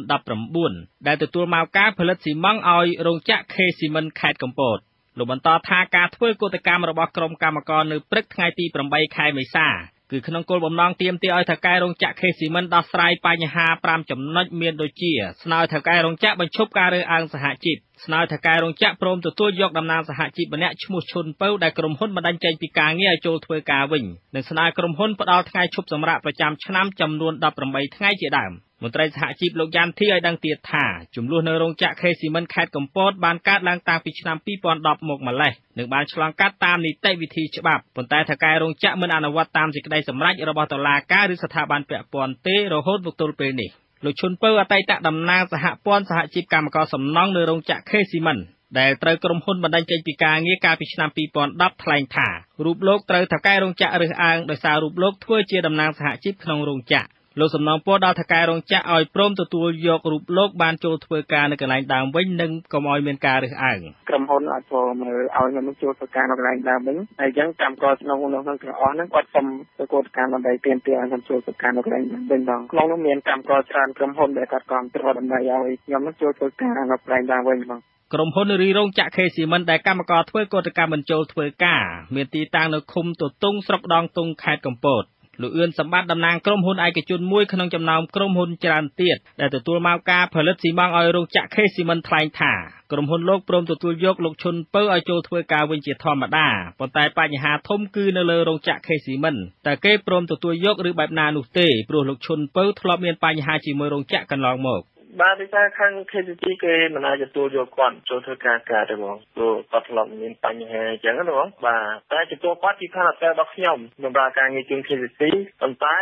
19ដែលទទួលមកការផលិតស៊ីម៉ង់ឲ្យរោងចក្រ K Cement ខេត្តកំពតលោកបន្តថាការធ្វើកោតកម្មរបស់ក្រុមកម្មករនៅព្រឹកថ្ងៃទី8ខែមេសាគឺក្នុងគោលបំណងទាមទារឲ្យថៅកែរោងចក្រ K Cement ដោះស្រាយបញ្ហា5ចំណុចមានដូចជាស្នើថៅកែរោងចក្របញ្ឈប់ការរើសអើងសហជីពស្នើថៅកែរោងចក្រព្រមទទួលយកតំណាងសហជីពម្នាក់ឈ្មោះឈុនពៅដែលក្រុមហ៊ុនបណ្ដឹងចេញពីការងារឲ្យចូលធ្វើការវិញនិងស្នើក្រុមហ៊ុនផ្ដល់ថ្ងៃឈប់សម្រាកប្រចាំឆ្នាំចំនួន18ថ្ងៃជាដើមមន្ត្រីសហជីពលោកយ៉ាន់ធីឲ្យដឹងទៀតថាចំនួននៅរោងចក្រ K Cement ខេត្តកំពតបានកើតឡើងតាំងពីឆ្នាំ2010មកម្លេះនិងបានឆ្លងកាត់តាមនីតិវិធីច្បាប់ប៉ុន្តែថៅកែរោងចក្រមិនអនុវត្តតាមសេចក្តីសម្រេចរបស់តុលាការឬស្ថាប័នពាក់ព័ន្ធទេរហូតមកទល់ពេលនេះលោកឈុនពៅអតីតតំណាងសហព័ន្ធសហជីពកម្មករសំណង់នៅរោងចក្រ K Cement ដែលត្រូវក្រុមហ៊ុនបណ្ដឹងចេញពីការងារកាលពីឆ្នាំ2010ថ្លែងថារូបលោកត្រូវថៅកែរោងចក្ររើសអើងដោយសាររូបលោកធ្វើជាតំណាងសហជីពក្នុងរោងចក្រលោកសំណងពរដល់ថៅកែរោងចក្រឲ្យព្រមទទួលយករូបលោកបានចូលធ្វើការនៅកន្លែងដើមវិញនិងកុំឲ្យមានការរើសអើងក្រុមហ៊ុនអត់ចូលមើលឲ្យមនុស្សចូលធ្វើការនៅកន្លែងដើមវិញហើយអញ្ចឹងកម្មករក្នុងនោះទាំងអស់ហ្នឹងគាត់សុំទៅកោតកម្មដើម្បីទាមទារឲ្យចូលធ្វើការនៅកន្លែងវិញផងក្នុងនោះមានកម្មករច្រើនក្រុមហ៊ុនដែលគាត់គាំទ្រដើម្បីឲ្យខ្ញុំនឹងចូលធ្វើការនៅកន្លែងដើមវិញផងក្រុមហ៊ុនរីរោងចក្រ K Cement ដែលកម្មករធ្វើកោតកម្មបញ្ចូលធ្វើការមានទីតាំងនៅឃុំទទុងស្រុកដងទុងខេត្តកំពតលោកអឿនសម្បត្តិតំណាងក្រុមហ៊ុនឯកជនមួយក្នុងចំណោមក្រុមហ៊ុនច្រើនទៀតដែលទទួលមកការផលិតស៊ីម៉ង់ឲ្យរោងចក្រ K Cement ថ្លែងថាក្រុមហ៊ុនលោកព្រមទទួលយកលោកឈុនពៅឲ្យចូលធ្វើការវិញជាធម្មតាប៉ុន្តែបញ្ហាធំគឺនៅលើរោងចក្រ K Cement តែគេព្រមទទួលយកឬបែបណានោះទេព្រោះលោកឈុនពៅធ្លាប់មានបញ្ហាជាមួយរោងចក្រកន្លងមកបាទដូចថាខាង KCC គេមិនអាចទទួលយកគាត់ចូលធ្វើការទេបងព្រោះគាត់ធ្លាប់មានបញ្ហាអញ្ចឹងណាបងបាទតែចំពោះគាត់ពីខាងអតីតរបស់ខ្ញុំបម្រើការងារជាង KCC ប៉ុន្តែ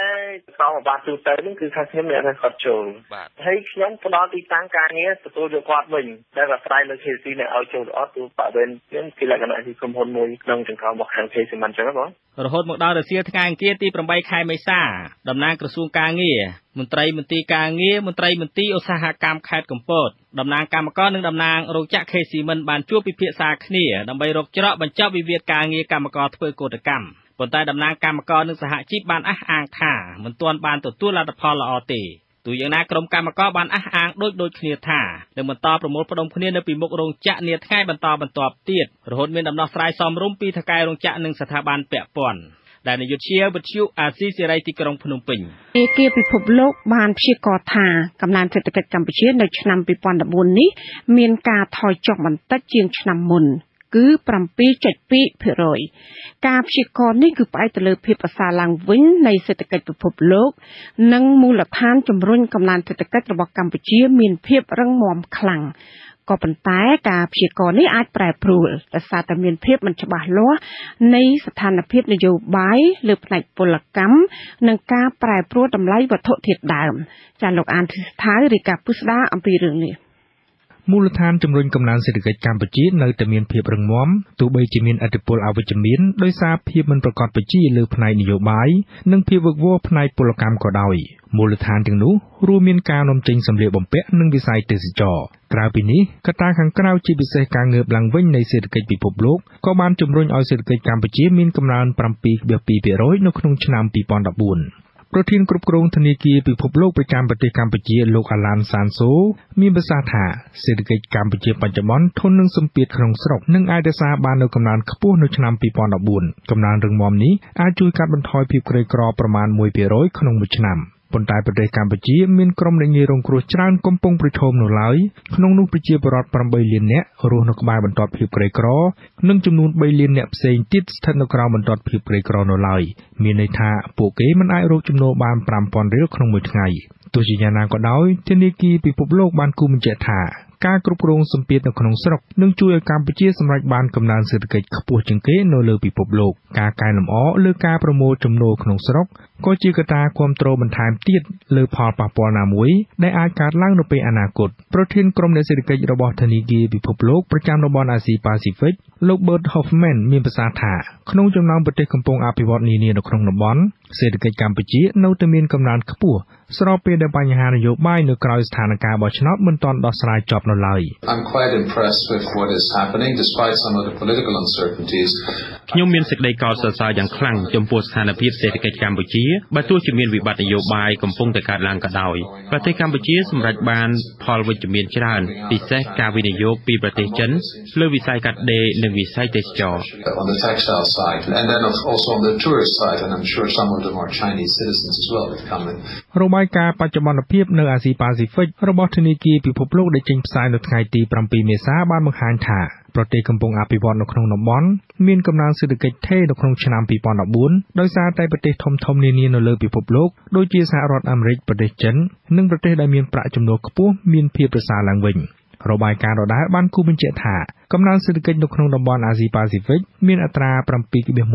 ក្រោមអាបត្តិទូទៅនេះគឺខាងខ្ញុំអ្នកថាគាត់ចូលហើយខ្ញុំផ្ដល់ទីតាំងការងារទទួលយកគាត់វិញតែក៏ស្រ័យលើ KCC អ្នកឲ្យចូលអត់ព្រោះបរិវេណខ្ញុំគឺលក្ខណៈជាក្រុមហ៊ុនមួយក្នុងចង្កោមរបស់ខាង KCC មិនអញ្ចឹងណាបងរហូតមកដល់រសៀលថ្ងៃអង្គារទី8ខែមេសាតំណាងក្រសួងការងារមន្ត្រីមន្ទីរការងារមន្ត្រីមន្ទីរឧស្សាហកម្មខេត្តកំពតតំណាងកម្មករនិងតំណាងរោងចក្រ K Cement បានជួបពិភាក្សាគ្នាដើម្បីរកច្រកបញ្ចប់វិវាទការងារកម្មករធ្វើកោតកម្មប៉ុន្តែតំណាងកម្មករនិងសហជីពបានអះអាងថាមិនទាន់បានទទួលលទ្ធផលល្អទេ ទូយ៉ាងណាក្រុមកម្មករបានអះអាងដូចគ្នាថានឹងបន្តប្រមូលផ្ដុំគ្នានៅពីមុខរោងចក្រនាថ្ងៃបន្តបន្ទាប់ទៀតរហូតមានដំណោះស្រាយសមរម្យពីថៅកែរោងចក្រនិងស្ថាប័នពាក់ព័ន្ធដែលនាយកជាវិទ្យុអាស៊ីសេរីទីក្រុងភ្នំពេញឯកពិភពលោកបានព្យាករណ៍ថាកំណើនសេដ្ឋកិច្ចកម្ពុជានៅឆ្នាំ2014នេះមានការថយចុះបន្តិចជាងឆ្នាំមុនគឺ 7.2% ការព្យាករណ៍នេះគឺផ្អែកទៅលើភាពប្រសើរឡើងវិញនៃសេដ្ឋកិច្ចពិភពលោកនិងមូលដ្ឋានជំរុញកំណើនសេដ្ឋកិច្ចរបស់កម្ពុជាមានភាពរឹងមាំខ្លាំងក៏ប៉ុន្តែការព្យាករណ៍នេះអាចប្រែប្រួលដោយសារតែមានភាពមិនច្បាស់លាស់នៃស្ថានភាពនយោបាយលើផ្នែកពលកម្មនិងការប្រែប្រួលតម្លៃវត្ថុធាតុដើមចា៎លោកអានធីស្ថារាយការណ៍ពុស្ដាអំពីរឿងនេះមូលដ្ឋានជំរុញកំណើនសេដ្ឋកិច្ចកម្ពុជានៅតែមានភាពរឹងមាំទោះបីជាមានឥទ្ធិពលអវិជ្ជមានដោយសារភាពមិនប្រកបប្រជាលើផ្នែកនយោបាយនិងភាពវឹកវរផ្នែកពលកម្មក៏ដោយមូលដ្ឋានទាំងនោះរួមមានការនាំចេញសម្លៀកបំពាក់និងវិស័យទេសចរណ៍ក្រៅពីនេះកត្តាខាងក្រៅជាពិសេសការងើបឡើងវិញនៃសេដ្ឋកិច្ចពិភពលោកក៏បានជំរុញឲ្យសេដ្ឋកិច្ចកម្ពុជាមានកំណើន 7.2% នៅក្នុងឆ្នាំ2014ប្រធានគ្រប់គ្រងធនាគារពិភពលោកប្រចាំប្រទេសកម្ពុជាលោកអាឡានសានសូមានប្រសាសន៍ថាសេដ្ឋកិច្ចកម្ពុជាបច្ចុប្បន្នធន់នឹងសម្ពាធក្នុងស្រុកនិងអាចរក្សាបាននូវកំណើនខ្ពស់នៅឆ្នាំ2014កំណើនរឹងមាំនេះអាចជួយកាត់បន្ថយភាពក្រីក្រប្រមាណ 1% ក្នុងមួយឆ្នាំប៉ុន្តែប្រទេសកម្ពុជាមានក្រុមអ្នកងាយរងគ្រោះច្រើនកំពុងប្រឈមនៅឡើយក្នុងនោះប្រជាពលរដ្ឋ 8 លាននាក់រស់នៅក្បែរបន្ទាត់ភាពក្រីក្រនិងចំនួន 3 លាននាក់ផ្សេងទៀតស្ថិតនៅក្រោមបន្ទាត់ភាពក្រីក្រនៅឡើយមានន័យថាពួកគេមិនអាចរកចំណូលបាន 5,000 រៀលក្នុងមួយថ្ងៃទោះជាយ៉ាងណាក៏ដោយធនាគារពិភពលោកបានគូបញ្ជាក់ថាការគ្រប់គ្រងសម្ពាធនៅក្នុងស្រុកនឹងជួយឲ្យកម្ពុជាសម្រេចបានកំណើនសេដ្ឋកិច្ចខ្ពស់ជាងគេនៅលើពិភពលោកការកែលម្អលើការប្រមូលចំណូលក្នុងស្រុកក៏ជាកត្តាគាំទ្របន្ថែមទៀតលើផលប៉ះពាល់ណាមួយដែលអាចកើតឡើងនៅពេលអនាគតប្រធានក្រុមអ្នកសេដ្ឋកិច្ចរបស់ធនាគារពិភពលោកប្រចាំតំបន់អាស៊ីប៉ាស៊ីហ្វិកលោក Bert Hoffman មានប្រសាសន៍ថាក្នុងចំណោមប្រទេសកំពុងអភិវឌ្ឍនានានៅក្នុងតំបន់សេដ្ឋកិច្ចកម្ពុជានៅតែមានកំណើនខ្ពស់ស្របពេលដែលបញ្ហានយោបាយនៅក្រៅស្ថានភាពបោះឆ្នោតមិនទាន់ដោះស្រាយចប់នៅឡើយ I'm quite impressed with what is happening despite some of the political uncertainties ខ្ញុំមានសេចក្តីកោតសរសើរយ៉ាងខ្លាំងចំពោះស្ថានភាពសេដ្ឋកិច្ចកម្ពុជាបើទោះជាមានវិបត្តិនយោបាយកំពុងតែកើតឡើងក៏ដោយប្រទេសកម្ពុជាសម្រេចបានផលវិជ្ជមានច្រើនពិសេសការវិនិយោគពីប្រទេសចិនលើវិស័យកាត់ដេរនិងវិស័យទេសចរណ៍ on the textile side and then also on the tourist side and I'm sure some of them are Chinese citizens as well that come in របាយការណ៍បច្ចុប្បន្នភាពនៅអាស៊ីប៉ាស៊ីហ្វិករបស់ធនាគារពិភពលោកដែលចេញផ្សាយនៅថ្ងៃទី7 មេសាបានបង្ហាញថាប្រទេសកំពុងអភិវឌ្ឍនៅក្នុងតំបន់មានកំណើនសេដ្ឋកិច្ចថេរនៅក្នុងឆ្នាំ2014ដោយសារតែប្រទេសធំៗនានានៅលើពិភពលោកដូចជាសហរដ្ឋអាមេរិកប្រទេសចិននិងប្រទេសដែលមានប្រាក់ចំណូលខ្ពស់មានភាពប្រសើរឡើងវិញរបាយការណ៍ដដែលបានគូបញ្ជាក់ថាកំណើនសេដ្ឋកិច្ចនៅក្នុងតំបន់អាស៊ីប៉ាស៊ីហ្វិកមានអត្រា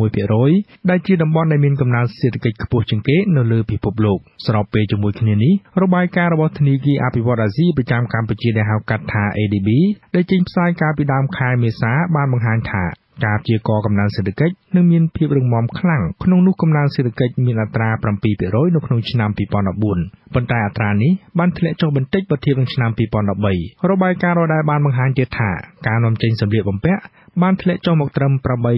7.1% ដែលជាតំបន់ដែលមានកំណើនសេដ្ឋកិច្ចខ្ពស់ជាងគេនៅលើពិភពលោកស្របពេលជាមួយគ្នានេះរបាយការណ៍របស់ធនាគារអភិវឌ្ឍន៍អាស៊ីប្រចាំកម្ពុជាដែលហៅកាត់ថា ADB ដែលចេញផ្សាយកាលពីដើមខែមេសាបានបង្ហាញថាការព្យាករណ៍កំណើនសេដ្ឋកិច្ចនឹងមានភាពរឹងមាំខ្លាំងក្នុងនោះកំណើនសេដ្ឋកិច្ចមានអត្រា 7% នៅក្នុងឆ្នាំ2014ប៉ុន្តែអត្រានេះបានធ្លាក់ចុះបន្តិចបើធៀបនឹងឆ្នាំ2013របាយការណ៍ដដែលបានបង្ហាញទៀតថាការនាំចេញសម្លៀកបំពាក់បានធ្លាក់ចុះមកត្រឹម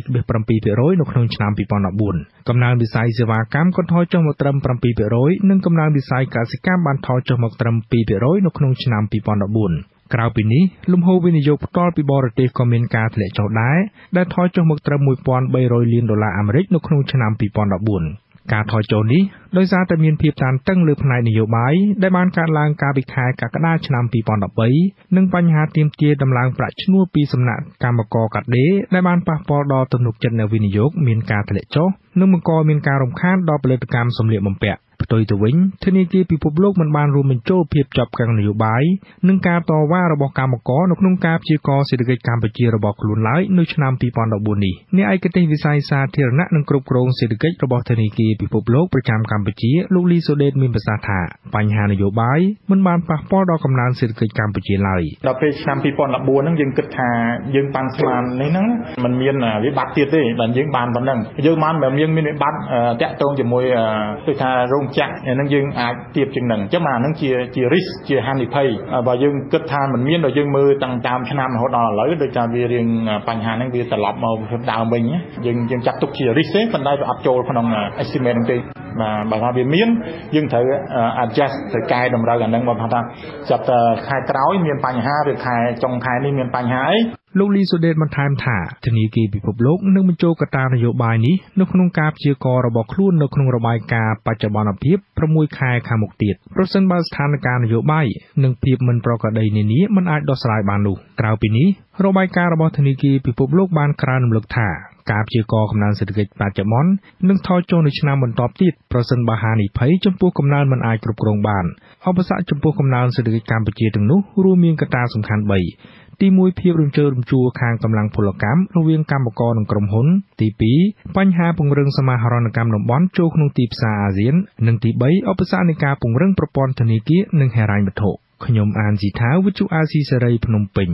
8.7% នៅក្នុងឆ្នាំ2014កំណើនវិស័យសេវាកម្មក៏ថយចុះមកត្រឹម 7% និងកំណើនវិស័យកសិកម្មបានថយចុះមកត្រឹម 2% នៅក្នុងឆ្នាំ2014ក្រៅពីនេះលំហូរវិនិយោគផ្ទាល់ពីបរទេសក៏មានការធ្លាក់ចុះដែរដែលថយចុះមកត្រឹម $1,300 លាននៅក្នុងឆ្នាំ2014ការថយចុះនេះដោយសារតែមានភាពតានតឹងលើផ្នែកនយោបាយដែលបានកើតឡើងកាលពីខែកក្កដាឆ្នាំ2013និងបញ្ហាទាមទារដំឡើងប្រាក់ឈ្នួលពីសំណាក់កម្មករកាត់ដេរដែលបានប៉ះពាល់ដល់ទំនុកចិត្តអ្នកវិនិយោគមានការធ្លាក់ចុះនិងបង្កមានការរំខានដល់ផលិតកម្មសម្លៀកបំពាក់ផ្ទុយទៅវិញធនាគារពិភពលោកមិនបានរួមបញ្ចូលភាពជាប់គាំងនយោបាយនិងការតវ៉ារបស់កម្មករនៅក្នុងការព្យាករណ៍សេដ្ឋកិច្ចកម្ពុជារបស់ខ្លួនឡើយនៅឆ្នាំ2014នេះអ្នកឯកទេសវិស័យសាធារណៈនិងគ្រប់គ្រងសេដ្ឋកិច្ចរបស់ធនាគារពិភពលោកប្រចាំកម្ពុជាលោកលីសូដេតមានប្រសាសន៍ថាបញ្ហានយោបាយមិនបានប៉ះពាល់ដល់កំណើនសេដ្ឋកិច្ចកម្ពុជាឡើយដល់ពេលឆ្នាំ2014ហ្នឹងយើងគិតថាយើងបានស្មាននេះហ្នឹងมันមានវិបត្តិទៀតទេបើយើងបានប៉ុណ្ណឹងយើងបានយើងមានវិបត្តិតាក់ទងជាមួយដូចថារោងចក្រហ្នឹងយើងអាចទៀបជាងហ្នឹងអញ្ចឹងអាហ្នឹងជា risk ជាហានិភ័យបើយើងគិតថាมันមានដល់យើងមើលតាំងតាមឆ្នាំរហូតដល់ឥឡូវដូចថាវារៀងបញ្ហាហ្នឹងវាត្រឡប់មកដើមវិញយើងចាត់ទុកជា risk ទេប៉ុន្តែវាអត់ចូលក្នុង estimate ហ្នឹងទេ បើថាវាមានយើងត្រូវ adjust ទៅកែតម្រូវអានឹងបើថាចាប់តែខែក្រោយមានបញ្ហាឬខែចុងខែនេះមានបញ្ហាអីលោកលីសូដេតបន្ថែមថាធនាគារពិភពលោកនឹងបញ្ចូលកត្តានយោបាយនេះនៅក្នុងការព្យាករណ៍របស់ខ្លួននៅក្នុងរបាយការណ៍បច្ចុប្បន្នភាព6ខែខាងមុខទៀតប្រសិនបើស្ថានភាពនយោបាយនិងភាពមិនប្រក្រតីនានាមិនអាចដោះស្រាយបាននោះក្រៅពីនេះរបាយការណ៍របស់ធនាគារពិភពលោកបានក្រើនរំលឹកថាការព្យាករណ៍កំណើនសេដ្ឋកិច្ចបច្ចុប្បន្ននឹងថយចុះនៅឆ្នាំបន្ទាប់ទៀតប្រសិនបើហានិភ័យចំពោះកំណើនមិនអាចគ្រប់គ្រងបានឧបសគ្គចំពោះកំណើនសេដ្ឋកិច្ចកម្ពុជាទាំងនោះរួមមានកត្តាសំខាន់3ទី1ភាពរំជើបរំជួលខាងកម្លាំងពលកម្មរវាងកម្មករនិងក្រុមហ៊ុនទី2បញ្ហាពង្រឹងសមាហរណកម្មតំបន់ចូលក្នុងទីផ្សារអាស៊ាននិងទី3ឧបសគ្គនៃការពង្រឹងប្រព័ន្ធធនាគារនិងហិរញ្ញវត្ថុខ្ញុំអានជីថាវិទ្យុអាស៊ីសេរីភ្នំពេញ